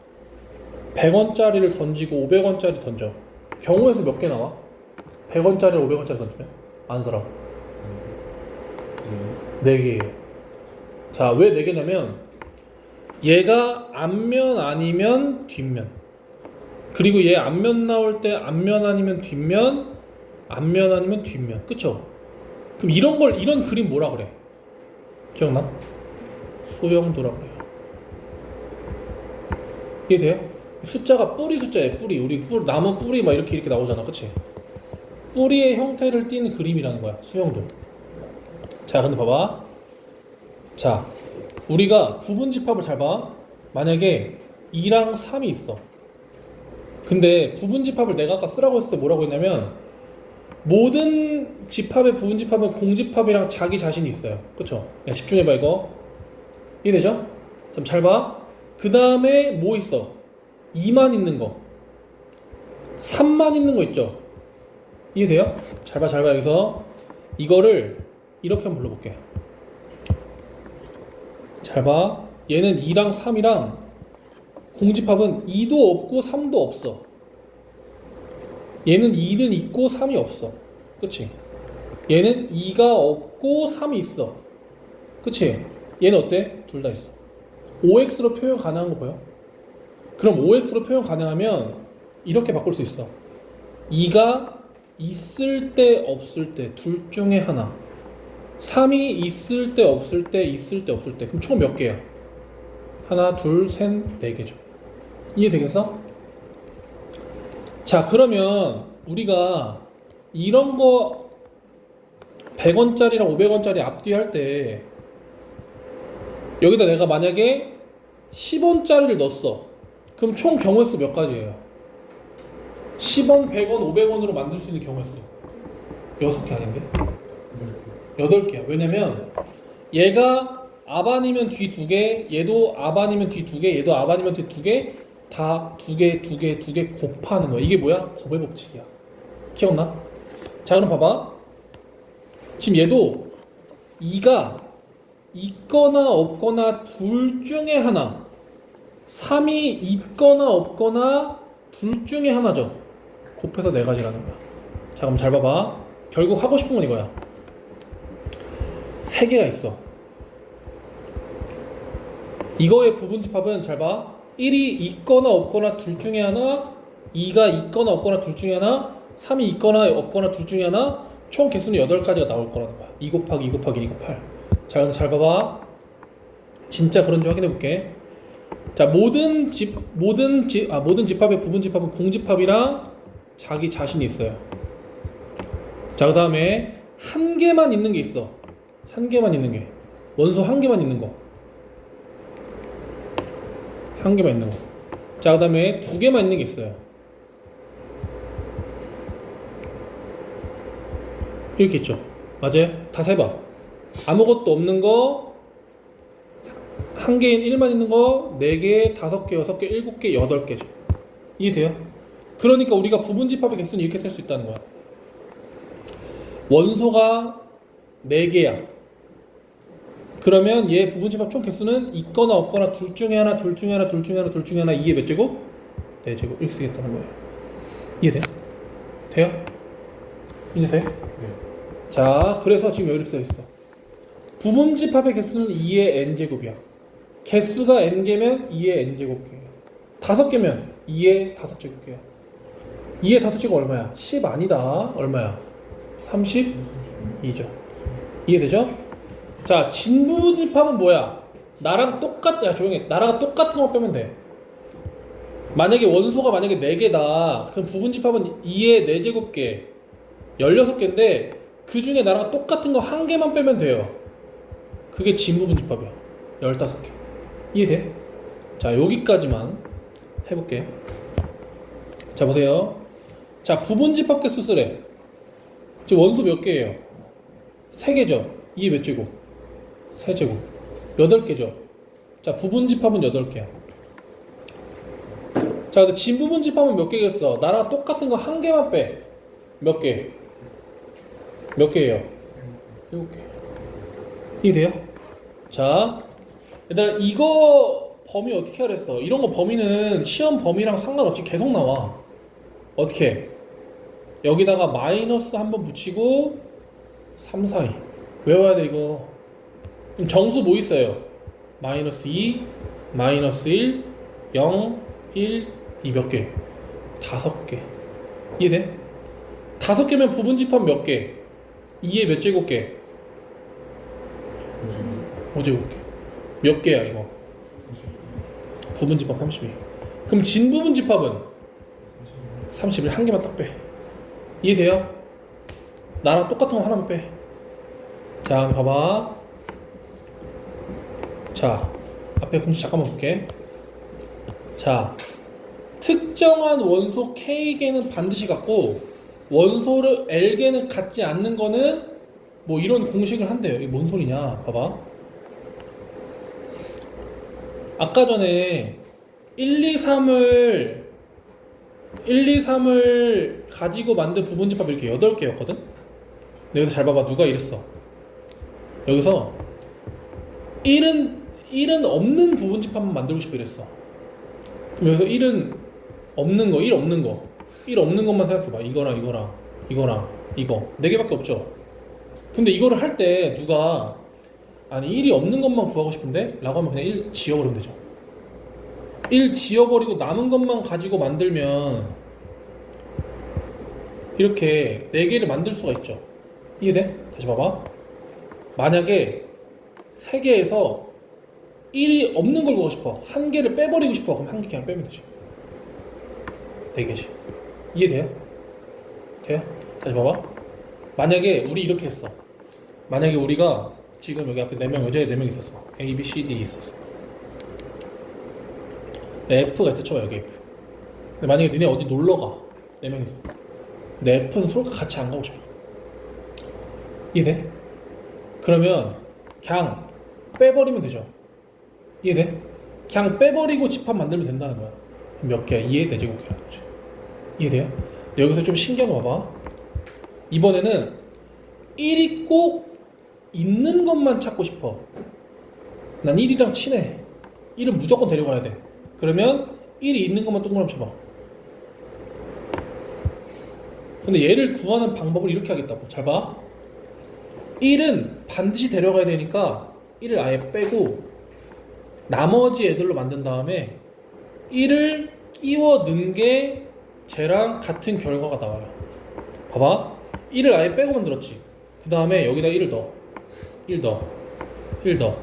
100원짜리를 던지고 500원짜리 던져. 경우의 수 몇 개 나와? 100원짜리 500원짜리 던지면? 아는 사람? 4개예요. 자, 왜 4개냐면 얘가 앞면 아니면 뒷면, 그리고 얘 앞면 나올 때 앞면 아니면 뒷면, 앞면 아니면 뒷면. 그쵸? 그럼 이런 그림 뭐라 그래? 기억나? 수영도라 그래요. 이해돼요? 숫자가 뿌리 숫자예요. 뿌리. 우리 나무 뿌리 막 이렇게 나오잖아. 그치? 뿌리의 형태를 띈 그림이라는 거야. 수영도. 자, 근데 봐봐. 자, 우리가 부분집합을 잘 봐. 만약에 2랑 3이 있어. 근데 부분집합을 내가 아까 쓰라고 했을 때 뭐라고 했냐면 모든 집합의 부분집합은 공집합이랑 자기 자신이 있어요. 그쵸? 야, 집중해봐 이거. 이해되죠? 좀 잘 봐. 그 다음에 뭐 있어? 2만 있는 거, 3만 있는 거 있죠? 이해돼요? 잘 봐. 여기서 이거를 이렇게 한번 불러볼게. 잘 봐. 얘는 2랑 3이랑 공집합은 2도 없고 3도 없어. 얘는 2는 있고 3이 없어. 그치? 얘는 2가 없고 3이 있어. 그치? 얘는 어때? 둘 다 있어. OX로 표현 가능한 거 보여? 그럼 OX로 표현 가능하면 이렇게 바꿀 수 있어. 2가 있을 때 없을 때 둘 중에 하나, 3이 있을 때 없을 때 있을 때 없을 때. 그럼 총 몇 개야? 하나, 둘, 셋, 4개죠. 이해되겠어? 자, 그러면 우리가 이런 거 100원짜리랑 500원짜리 앞뒤 할 때 여기다 내가 만약에 10원짜리를 넣었어. 그럼 총 경우의 수 몇 가지예요? 10원, 100원, 500원으로 만들 수 있는 경우의 수 6개 아닌데? 8개야. 왜냐면 얘가 앞 아니면 뒤 2개, 얘도 앞 아니면 뒤 2개, 얘도 앞 아니면 뒤 2개, 다 2개, 2개, 2개 곱하는 거야. 이게 뭐야? 곱의 법칙이야. 기억나? 자, 그럼 봐봐. 지금 얘도 2가 있거나 없거나 둘 중에 하나, 3이 있거나 없거나 둘 중에 하나죠. 곱해서 4가지라는 거야. 자, 그럼 잘 봐봐. 결국 하고 싶은 건 이거야. 3개가 있어. 이거의 부분집합은 잘 봐. 1이 있거나 없거나 둘 중에 하나, 2가 있거나 없거나 둘 중에 하나, 3이 있거나 없거나 둘 중에 하나, 총 개수는 8가지가 나올 거라는 거야. 2 곱하기 2 곱하기 2 곱하기 8. 자, 그럼 잘 봐봐. 진짜 그런지 확인해 볼게. 자, 모든 집합의 부분집합은 공집합이랑 자기 자신이 있어요. 자, 그 다음에 한 개만 있는 게 있어. 한 개만 있는 게. 원소 한 개만 있는 거. 한 개만 있는 거. 자, 그 다음에 2개만 있는 게 있어요. 이렇게 있죠. 맞아요? 다 세봐. 아무것도 없는 거, 한 개인 1만 있는 거, 4개, 5개, 6개, 7개, 8개죠. 이해돼요? 그러니까 우리가 부분집합의 개수는 이렇게 쓸 수 있다는 거야. 원소가 4개야. 그러면 얘 부분집합 총 개수는 있거나 없거나 둘 중에 하나, 둘 중에 하나, 둘 중에 하나, 둘 중에 하나 2의 몇 제곱? 4제곱 이렇게 쓰겠다는 거예요. 이해돼? 돼요? 이제 돼? 네. 자, 그래서 지금 여기 이렇게 써있어. 부분집합의 개수는 2의 n제곱이야. 개수가 n개면 2의 n제곱개예요. 5개면 2의 5제곱개야. 2의 5제곱 얼마야? 10 아니다. 얼마야? 32죠. 이해되죠? 자, 진부분집합은 뭐야? 야 조용히 해. 나랑 똑같은 거 빼면 돼. 만약에 원소가 만약에 4개다. 그럼 부분집합은 2의 4제곱개 16개인데 그 중에 나랑 똑같은 거 1개만 빼면 돼요. 그게 진부분집합이야. 15개. 이해돼? 자, 여기까지만 해볼게. 자, 보세요. 자, 부분집합 개수 쓰래. 지금 원소 몇 개예요? 3개죠. 이게 몇 제곱? 3제곱. 8개죠. 자, 부분집합은 8개야. 자, 근데 진부분집합은 몇 개겠어? 나랑 똑같은 거 1개만 빼. 몇 개? 몇 개예요? 7개. 이해돼요? 자, 얘들아, 이거 범위 어떻게 하랬어? 이런 거 범위는 시험 범위랑 상관없이 계속 나와. 어떻게? 여기다가 마이너스 한번 붙이고 3, 4, 2 외워야 돼 이거. 그럼 정수 뭐 있어요? 마이너스 2, 마이너스 1, 0, 1, 2 몇 개? 5개. 이해돼? 5개면 부분집합 몇 개? 2의 몇 제곱개? 5제곱개. 몇 개야 이거? 부분집합 32. 그럼 진부분집합은 31. 한 개만 딱 빼. 이해돼요? 나랑 똑같은 거 하나만 빼. 자, 봐봐. 자, 앞에 공식 잠깐만 볼게. 자, 특정한 원소 K개는 반드시 같고 원소를 L개는 같지 않는 거는 뭐 이런 공식을 한대요. 이게 뭔 소리냐? 봐봐. 아까 전에 1, 2, 3을 가지고 만든 부분집합 이렇게 8개였거든? 근데 여기서 잘 봐봐. 누가 이랬어? 여기서 1은 없는 부분집합만 만들고 싶어 이랬어. 그럼 여기서 1은 없는 거, 1 없는 거, 1 없는 것만 생각해봐. 이거랑 이거랑 이거랑 이거 4개밖에 없죠? 근데 이거를 할 때 누가 아니 1이 없는 것만 구하고 싶은데? 라고 하면 그냥 1 지워버리면 되죠. 1 지워버리고 남은 것만 가지고 만들면 이렇게 4개를 만들 수가 있죠. 이해돼? 다시 봐봐. 만약에 3개에서 1이 없는 걸 구하고 싶어. 1개를 빼버리고 싶어. 그럼 1개 그냥 빼면 되죠. 4개지. 이해돼요? 돼요? 다시 봐봐. 만약에 우리 이렇게 했어. 만약에 우리가 지금 여기 앞에 4명, 여자애 4명 있었어. A, B, C, D 있었어. F가 있다 쳐봐. 여기 F. 근데 만약에 너네 어디 놀러가. 4명이서. 근데 F는 서로 같이 안 가고 싶어. 이해돼? 그러면 그냥 빼버리면 되죠. 이해돼? 그냥 빼버리고 집합 만들면 된다는 거야. 몇 개야? 2의 4제곱이라는 거지. 이해돼요? 여기서 좀 신기한 거 봐봐. 이번에는 1이 꼭 있는 것만 찾고 싶어. 난 1이랑 친해. 1은 무조건 데려가야 돼. 그러면 1이 있는 것만 동그라미 쳐봐. 근데 얘를 구하는 방법을 이렇게 하겠다고. 잘 봐. 1은 반드시 데려가야 되니까 1을 아예 빼고 나머지 애들로 만든 다음에 1을 끼워 넣은 게 쟤랑 같은 결과가 나와요. 봐봐. 1을 아예 빼고 만들었지. 그 다음에 여기다 1을 넣어. 1 넣어. 1 넣어.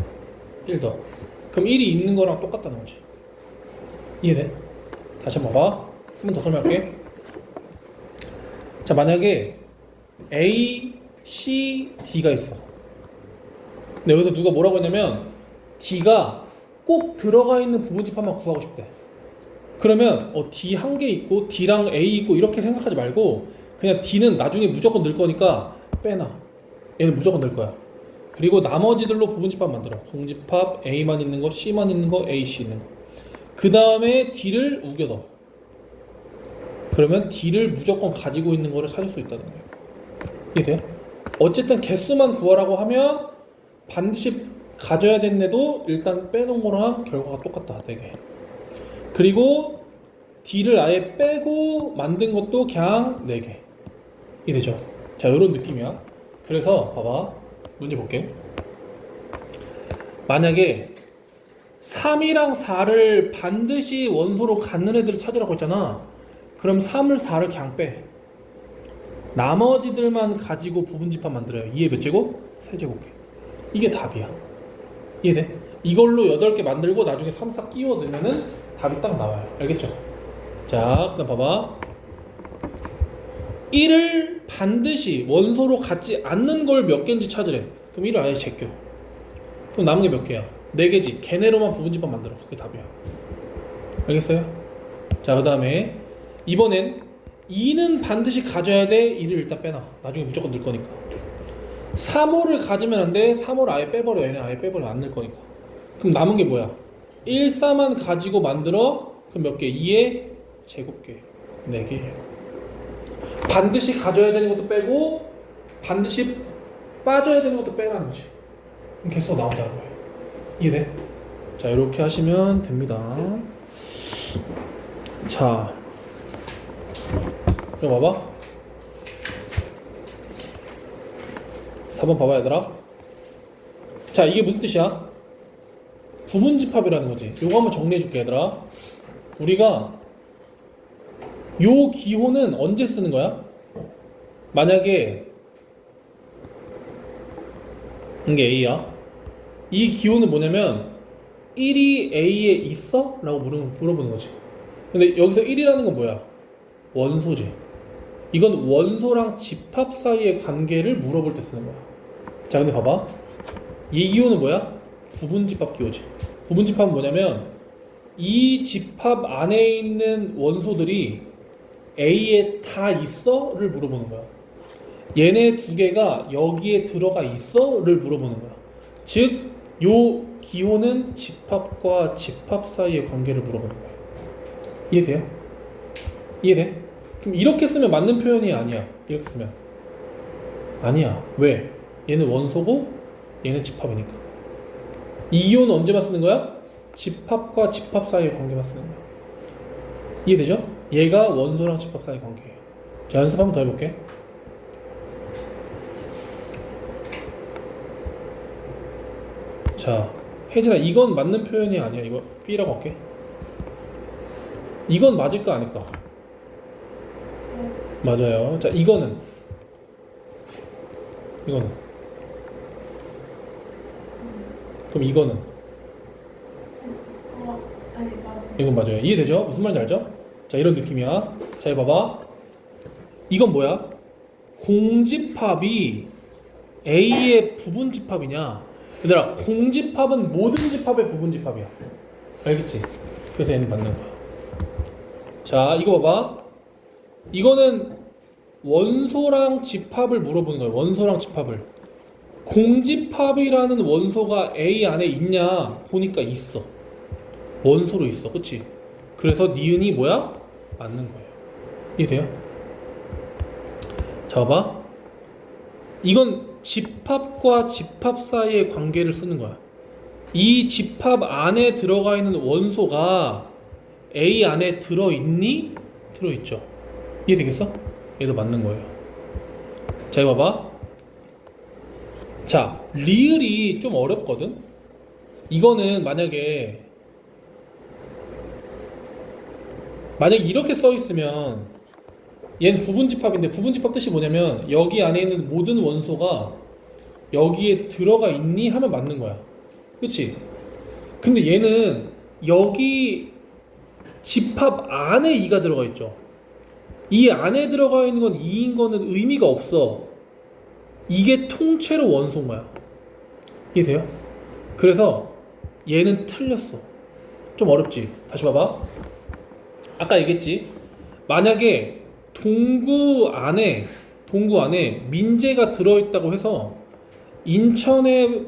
1 넣어. 그럼 1이 있는 거랑 똑같다는 거지. 이해돼? 다시 한번 봐봐. 한 번 더 설명할게. 자, 만약에 A, C, D가 있어. 근데 여기서 누가 뭐라고 했냐면 D가 꼭 들어가 있는 부분집합만 구하고 싶대. 그러면 D 한 개 있고 D랑 A 있고 이렇게 생각하지 말고 그냥 D는 나중에 무조건 넣을 거니까 빼놔. 얘는 무조건 넣을 거야. 그리고 나머지들로 부분집합 만들어. 공집합 A만 있는 거, C만 있는 거, A, C 있는 거. 그 다음에 D를 우겨 넣어. 그러면 D를 무조건 가지고 있는 거를 찾을 수 있다는 거예요. 이해돼요? 어쨌든 개수만 구하라고 하면 반드시 가져야 되는 애도 일단 빼놓은 거랑 결과가 똑같다. 4개. 그리고 D를 아예 빼고 만든 것도 그냥 4개. 이래죠. 자, 이런 느낌이야. 그래서 봐봐. 문제 볼게. 만약에 3이랑 4를 반드시 원소로 갖는 애들을 찾으라고 했잖아. 그럼 3을 4를 그냥 빼. 나머지들만 가지고 부분집합 만들어요. 2의 몇 제곱? 3제곱개. 이게 답이야. 이해돼? 이걸로 8개 만들고 나중에 3, 4 끼워 넣으면은 답이 딱 나와요. 알겠죠? 자, 그다음 봐봐. 1을 반드시 원소로 갖지 않는 걸 몇 개인지 찾으래. 그럼 1을 아예 제껴. 그럼 남은 게 몇 개야? 4개지. 걔네로만 부분집합 만들어. 그게 답이야. 알겠어요? 자, 그 다음에 이번엔 2는 반드시 가져야 돼. 2를 일단 빼놔. 나중에 무조건 넣을 거니까. 3호를 가지면 안 돼. 3호를 아예 빼버려. 얘는 아예 빼버려. 안 넣을 거니까. 그럼 남은 게 뭐야? 1, 4만 가지고 만들어. 그럼 몇 개? 2의 제곱개. 4개. 반드시 가져야 되는 것도 빼고 반드시 빠져야 되는 것도 빼라는 거지. 그럼 개수가 나온다는 거예요. 이해돼? 자, 이렇게 하시면 됩니다. 자, 이거 봐봐. 4번 봐봐 얘들아. 자, 이게 무슨 뜻이야? 부분집합이라는 거지. 요거 한번 정리해 줄게 얘들아. 우리가 요 기호는 언제 쓰는 거야? 만약에 이게 A야. 이 기호는 뭐냐면 1이 A에 있어? 라고 물어보는 거지. 근데 여기서 1이라는 건 뭐야? 원소지. 이건 원소랑 집합 사이의 관계를 물어볼 때 쓰는 거야. 자, 근데 봐봐. 이 기호는 뭐야? 부분집합 기호지. 부분집합은 뭐냐면 이 집합 안에 있는 원소들이 A에 다 있어? 를 물어보는 거야. 얘네 2개가 여기에 들어가 있어? 를 물어보는 거야. 즉, 요 기호는 집합과 집합 사이의 관계를 물어보는 거야. 이해돼요? 이해돼? 그럼 이렇게 쓰면 맞는 표현이 아니야. 이렇게 쓰면 아니야. 왜? 얘는 원소고 얘는 집합이니까. 이 기호는 언제만 쓰는 거야? 집합과 집합 사이의 관계만 쓰는 거야. 이해되죠? 얘가 원소랑 집합 사이의 관계예요. 자, 연습 한번 더 해볼게. 자, 혜진아, 이건 맞는 표현이 아니야. 이거 B라고 할게. 이건 맞을까 아닐까? 맞아요. 자, 이거는 그럼 이거는 아니 맞아요. 이건 맞아요. 이해되죠? 무슨 말인지 알죠? 자, 이런 느낌이야. 자, 봐봐. 이건 뭐야? 공집합이 A의 부분집합이냐? 얘들아, 공집합은 모든 집합의 부분집합이야. 알겠지? 그래서 얘는 맞는 거야. 자, 이거 봐봐. 이거는 원소랑 집합을 물어보는 거야. 원소랑 집합을. 공집합이라는 원소가 A 안에 있냐? 보니까 있어. 원소로 있어. 그치? 그래서 니은이 뭐야? 맞는 거예요. 이해돼요? 자, 봐봐. 이건 집합과 집합 사이의 관계를 쓰는 거야. 이 집합 안에 들어가 있는 원소가 A 안에 들어있니? 들어있죠. 이해되겠어? 얘도 맞는 거예요. 자, 이거 봐봐. 자, 리을이 좀 어렵거든? 이거는 만약에 이렇게 써 있으면 얘는 부분집합인데, 부분집합 뜻이 뭐냐면 여기 안에 있는 모든 원소가 여기에 들어가 있니? 하면 맞는 거야. 그치? 근데 얘는 여기 집합 안에 2가 들어가 있죠. 이 안에 들어가 있는 건 2인 거는 의미가 없어. 이게 통째로 원소인 거야. 이해돼요? 그래서 얘는 틀렸어. 좀 어렵지? 다시 봐봐. 아까 얘기했지? 만약에 동구 안에 민재가 들어있다고 해서 인천에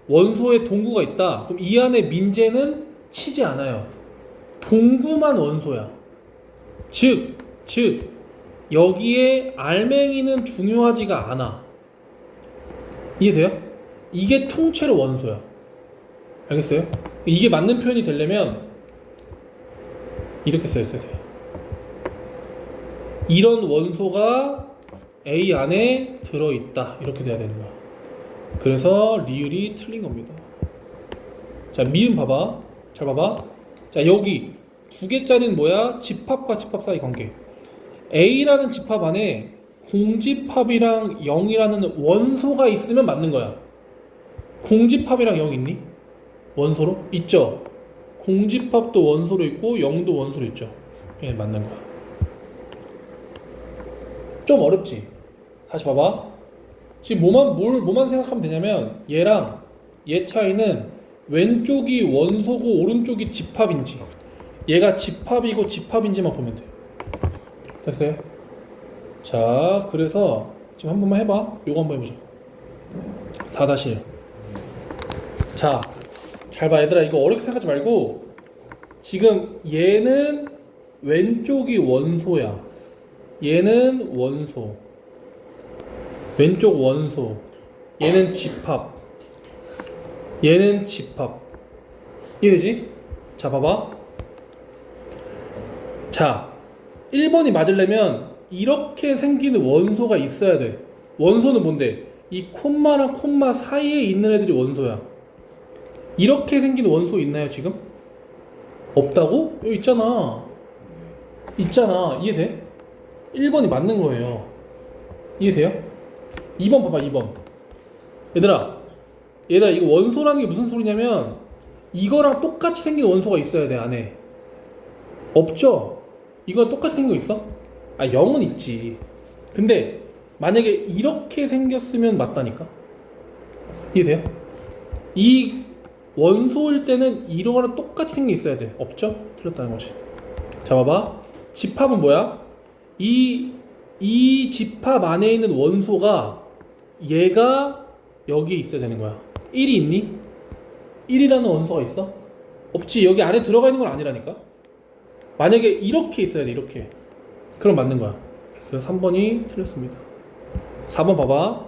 원소에 동구가 있다. 그럼 이 안에 민재는 치지 않아요. 동구만 원소야. 즉 여기에 알맹이는 중요하지가 않아. 이해돼요? 이게 통째로 원소야. 알겠어요? 이게 맞는 표현이 되려면 이렇게 써있어야 돼요. 이런 원소가 A 안에 들어있다. 이렇게 돼야 되는 거야. 그래서 리을이 틀린 겁니다. 자, 미음 봐봐. 잘 봐봐. 자, 여기 두 개짜리는 뭐야? 집합과 집합 사이 관계. A라는 집합 안에 공집합이랑 0이라는 원소가 있으면 맞는 거야. 공집합이랑 0 있니? 원소로? 있죠? 공집합도 원소로 있고 0도 원소로 있죠? 예, 맞는 거야. 좀 어렵지? 다시 봐봐. 지금 뭐만 생각하면 되냐면 얘랑 얘 차이는 왼쪽이 원소고 오른쪽이 집합인지 얘가 집합이고 집합인지만 보면 돼. 됐어요? 자, 그래서 지금 한 번만 해봐. 요거 한번 해보자. 4-1. 자, 잘 봐 얘들아. 이거 어렵게 생각하지 말고 지금 얘는 왼쪽이 원소야. 얘는 원소. 왼쪽 원소. 얘는 집합. 얘는 집합. 이해되지? 자, 봐봐. 자, 1번이 맞으려면 이렇게 생기는 원소가 있어야 돼. 원소는 뭔데? 이 콤마랑 콤마 사이에 있는 애들이 원소야. 이렇게 생긴 원소 있나요 지금? 없다고? 여기 있잖아. 있잖아. 이해돼? 1번이 맞는 거예요. 이해돼요? 2번 봐봐. 2번. 얘들아 이거 원소라는 게 무슨 소리냐면 이거랑 똑같이 생긴 원소가 있어야 돼 안에. 없죠? 이거 똑같이 생긴 거 있어? 아, 0은 있지. 근데 만약에 이렇게 생겼으면 맞다니까. 이해돼요? 이 원소일 때는 이거랑 똑같이 생긴 게 있어야 돼. 없죠? 틀렸다는 거지. 자, 봐봐. 집합은 뭐야? 이 집합 안에 있는 원소가 얘가 여기에 있어야 되는 거야. 1이 있니? 1이라는 원소가 있어? 없지. 여기 안에 들어가 있는 건 아니라니까. 만약에 이렇게 있어야 돼. 이렇게. 그럼 맞는 거야. 그래서 3번이 틀렸습니다. 4번 봐봐.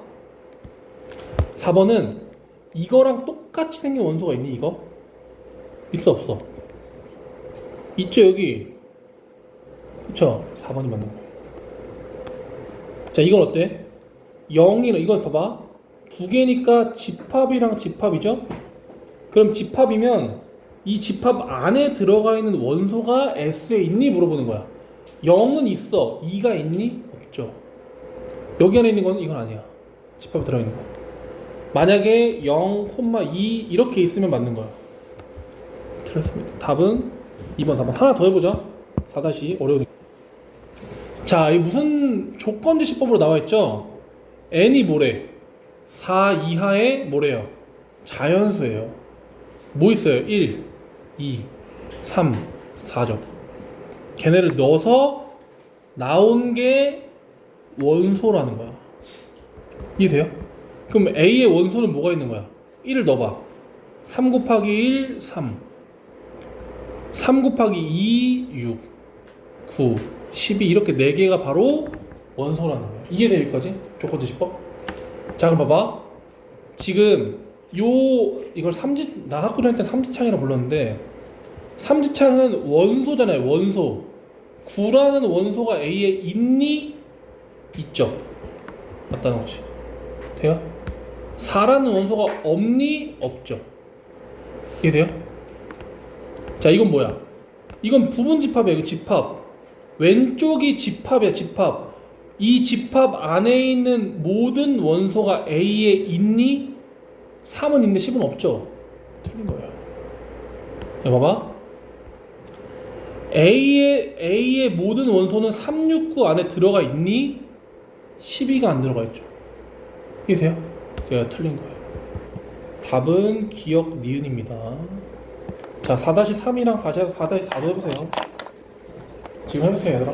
4번은 이거랑 똑같이 생긴 원소가 있니? 이거? 있어 없어? 있죠 여기. 그쵸? 4번이 맞는 거야. 자, 이건 어때? 0이는 이건 봐봐. 두 개니까 집합이랑 집합이죠? 그럼 집합이면 이 집합 안에 들어가 있는 원소가 S에 있니? 물어보는 거야. 0은 있어. 2가 있니? 없죠. 여기 안에 있는 건 이건 아니야. 집합에 들어있는 거. 만약에 0, 2 이렇게 있으면 맞는 거야. 틀렸습니다. 답은 2번, 4번. 하나 더 해보자. 4- 어려우니까. 자, 이 무슨 조건제시법으로 나와 있죠? n이 뭐래? 4 이하의 뭐래요? 자연수예요. 뭐 있어요? 1, 2, 3, 4죠. 걔네를 넣어서 나온 게 원소라는 거야. 이해돼요? 그럼 A의 원소는 뭐가 있는 거야? 1을 넣어봐. 3 곱하기 1, 3. 3 곱하기 2, 6. 9, 12 이렇게 4개가 바로 원소라는 거야. 이해돼요? 여기까지? 조건제시법? 자, 그럼 봐봐. 지금 이걸 나 학교 다닐 때 삼지창이라 불렀는데 삼지창은 원소잖아요. 원소. 9라는 원소가 A에 있니? 있죠. 맞다는 거지. 돼요? 4라는 원소가 없니? 없죠. 이해돼요? 자, 이건 뭐야? 이건 부분집합이야. 이거 집합. 왼쪽이 집합이야. 집합. 이 집합 안에 있는 모든 원소가 A에 있니? 3은 있는데 10은 없죠. 틀린 거예요. 야, 봐봐. A의 모든 원소는 3, 6, 9 안에 들어가 있니? 12가 안 들어가 있죠. 이게 돼요? 제가 틀린 거예요. 답은 기억 니은입니다. 자, 4-3이랑 4-4도 해보세요. 지금 해보세요, 얘들아.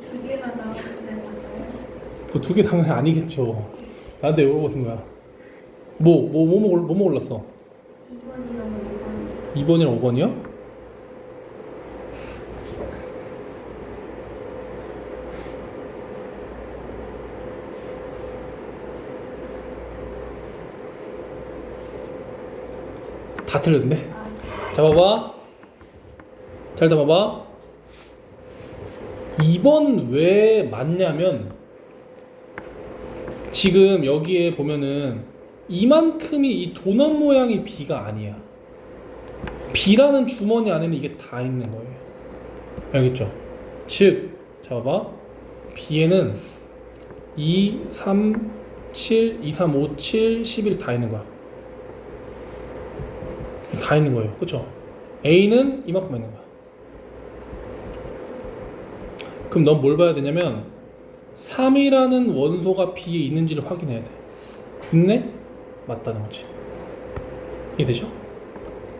두 개나 나왔는데 맞아요? 그 두 개 당연히 아니겠죠. 나한테 왜 물어보신 거야? 뭐 골랐어? 2번이랑 5번이. 2번이랑 5번이요? 다 틀렸는데? 아, 자, 봐봐. 잘 다 봐봐. 2번은 왜 맞냐면 지금 여기에 보면은 이만큼이 이 도넛 모양이 B가 아니야. B라는 주머니 안에는 이게 다 있는 거예요. 알겠죠? 즉, 자 봐봐. B에는 2, 3, 7, 2, 3, 5, 7, 11 다 있는 거야. 다 있는 거예요. 그쵸? A는 이만큼 있는 거야. 그럼 넌 뭘 봐야 되냐면 3이라는 원소가 B에 있는지를 확인해야 돼. 있네? 맞다는 거지. 이해되죠?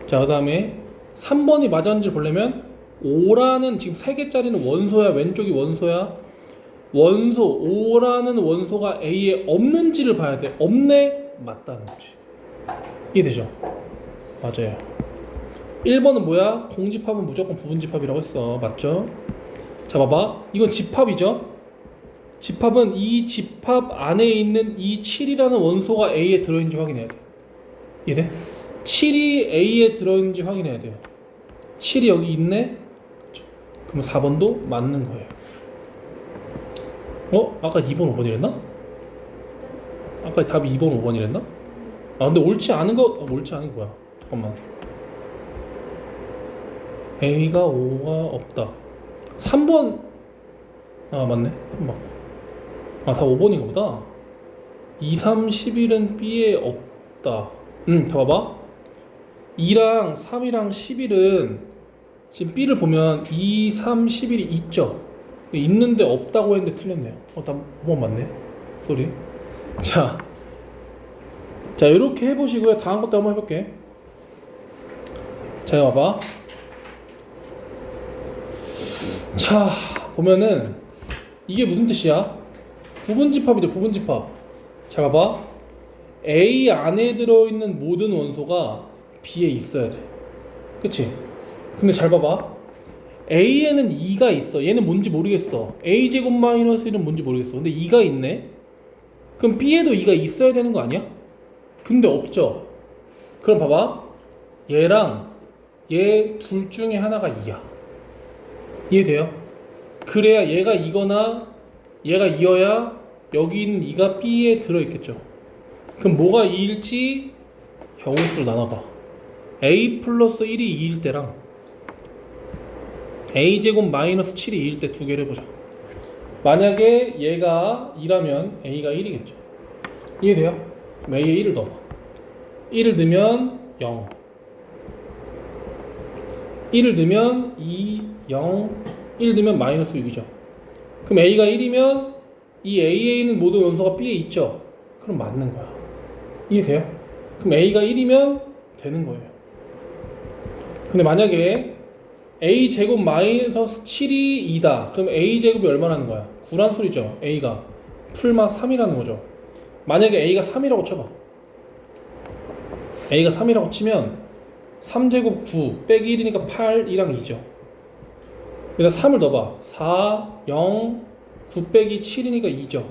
자, 그 다음에 3번이 맞았는지 보려면 5라는 지금 3개짜리는 원소야? 왼쪽이 원소야? 원소 5라는 원소가 A에 없는지를 봐야 돼. 없네? 맞다는 거지. 이해되죠? 맞아요. 1번은 뭐야? 공집합은 무조건 부분집합이라고 했어. 맞죠? 자, 봐봐. 이건 집합이죠? 집합은 이 집합 안에 있는 이 7이라는 원소가 A에 들어있는지 확인해야 돼. 이해돼? 7이 A에 들어있는지 확인해야 돼요. 7이 여기 있네? 그렇죠. 그럼 4번도 맞는 거예요. 아까 2번 5번이랬나? 아까 답이 2번 5번이랬나? 아, 근데 옳지 않은 거 뭐야? 잠깐만. A가 5가 없다. 3번 맞네. 다 5번인가 보다. 2, 3, 11은 B에 없다. 다 봐봐. 2랑 3이랑 11은 지금 B를 보면 2, 3, 11이 있죠. 있는데 없다고 했는데 틀렸네요. 다 5번 맞네. 소리. 자, 이렇게 해보시고요. 다음 것도 한번 해볼게. 자, 봐봐. 자, 보면은 이게 무슨 뜻이야? 부분집합이죠. 부분집합. 자, 봐봐. A 안에 들어있는 모든 원소가 B에 있어야 돼. 그치? 근데 잘 봐봐. A에는 2가 있어. 얘는 뭔지 모르겠어. A제곱 마이너스 1은 뭔지 모르겠어. 근데 2가 있네. 그럼 B에도 2가 있어야 되는 거 아니야? 근데 없죠. 그럼 봐봐. 얘랑 얘 둘 중에 하나가 2야. 이해돼요? 그래야 얘가 이거나 얘가 2여야 여기 있는 2가 B에 들어있겠죠. 그럼 뭐가 2일지 경우수를 나눠봐. A 플러스 1이 2일 때랑 A제곱 마이너스 7이 2일 때 두 개를 해보자. 만약에 얘가 2라면 A가 1이겠죠. 이해돼요? 그럼 A에 1을 넣어봐. 1을 넣으면 0, 1을 넣으면 2, 0, 1 넣으면 마이너스 6이죠. 그럼 A가 1이면 이 A에 있는 모든 원소가 B에 있죠. 그럼 맞는 거야. 이해돼요? 그럼 A가 1이면 되는 거예요. 근데 만약에 A제곱 마이너스 7이 2다. 그럼 A제곱이 얼마라는 거야? 9란 소리죠. A가 풀마 3이라는 거죠. 만약에 A가 3이라고 쳐봐. A가 3이라고 치면 3제곱 9 빼기 1이니까 8, 2랑 2죠. 여기다 3을 넣어봐. 4, 0, 9 빼기 7이니까 2죠.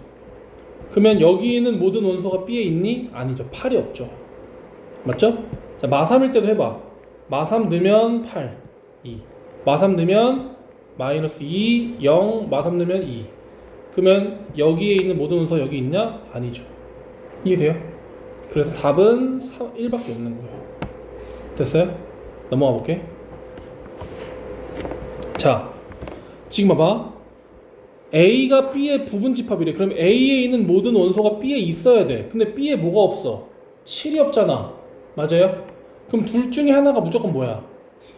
그러면 여기 있는 모든 원소가 B에 있니? 아니죠. 8이 없죠. 맞죠? 자, 마3일 때도 해봐. 마3 넣으면 8, 2. 마3 넣으면 마이너스 2, 0, 마3 넣으면 2. 그러면 여기에 있는 모든 원소 여기 있냐? 아니죠. 이해돼요? 그래서 답은 1밖에 없는 거예요. 됐어요? 넘어가 볼게. 자, 지금 봐봐. A가 B의 부분집합이래. 그럼 A에 있는 모든 원소가 B에 있어야 돼. 근데 B에 뭐가 없어? 7이 없잖아. 맞아요? 그럼 둘 중에 하나가 무조건 뭐야?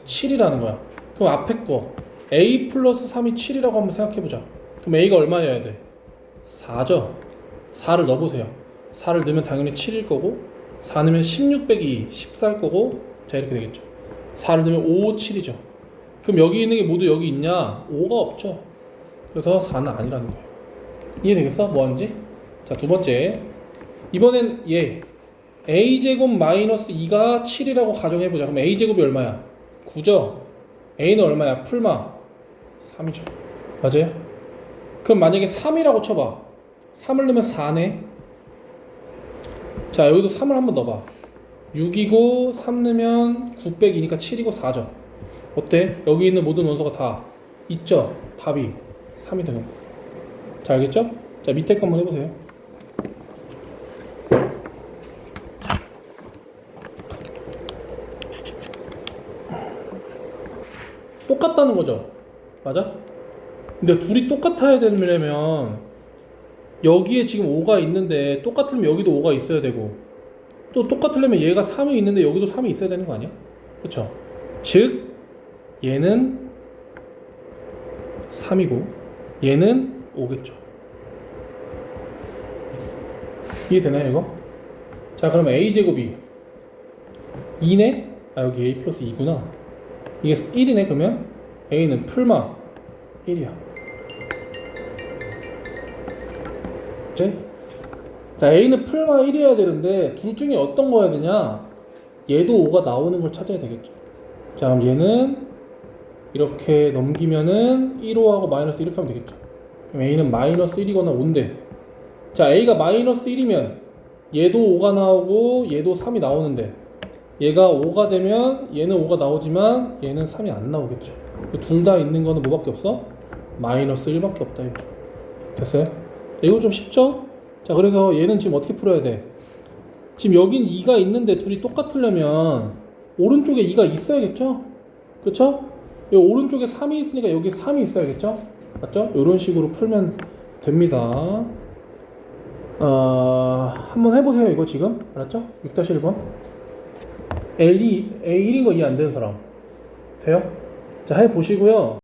7이라는 거야. 그럼 앞에 거 A 플러스 3이 7이라고 한번 생각해보자. 그럼 A가 얼마여야 돼? 4죠? 4를 넣어보세요. 4를 넣으면 당연히 7일 거고 4 넣으면 16 빼기 14일 거고 자 이렇게 되겠죠. 4를 넣으면 5, 7이죠. 그럼 여기 있는 게 모두 여기 있냐? 5가 없죠. 그래서 4는 아니라는 거예요. 이해되겠어? 뭐하는지? 자, 두 번째. 이번엔 얘 A제곱 마이너스 2가 7이라고 가정해보자. 그럼 A제곱이 얼마야? 9죠? A는 얼마야? 풀마 3이죠. 맞아요? 그럼 만약에 3이라고 쳐봐. 3을 넣으면 4네. 자, 여기도 3을 한번 넣어봐. 6이고 3 넣으면 9 빼기니까 7이고 4죠. 어때? 여기 있는 모든 원소가 다 있죠? 답이 3이 되는 거. 자, 알겠죠? 자, 밑에 거 한번 해보세요. 똑같다는 거죠? 맞아? 근데 둘이 똑같아야 되려면 여기에 지금 5가 있는데 똑같으면 여기도 5가 있어야 되고 또 똑같으려면 얘가 3이 있는데 여기도 3이 있어야 되는 거 아니야? 그쵸? 즉 얘는 3이고 얘는 5겠죠. 이해되나요 이거? 자, 그러면 a제곱이 2네? 아, 여기 a 플러스 2구나. 이게 1이네. 그러면 a는 풀마 1이야. 그치? 자, a는 풀마 1이어야 되는데 둘 중에 어떤 거 해야 되냐? 얘도 5가 나오는 걸 찾아야 되겠죠. 자, 그럼 얘는 이렇게 넘기면은 1, 5하고 마이너스 이렇게 하면 되겠죠. 그럼 a는 마이너스 1이거나 5인데, 자, a가 마이너스 1이면 얘도 5가 나오고 얘도 3이 나오는데 얘가 5가 되면 얘는 5가 나오지만 얘는 3이 안 나오겠죠. 둘 다 있는 거는 뭐밖에 없어? 마이너스 1밖에 없다 이거죠. 됐어요? 이거 좀 쉽죠? 자, 그래서 얘는 지금 어떻게 풀어야 돼? 지금 여긴 2가 있는데 둘이 똑같으려면 오른쪽에 2가 있어야겠죠? 그렇죠? 여기 오른쪽에 3이 있으니까 여기 3이 있어야겠죠? 맞죠? 이런 식으로 풀면 됩니다. 한번 해보세요. 이거 지금 알았죠? 6-1번 A1인 거 이해 안 되는 사람 돼요? 자, 해보시고요.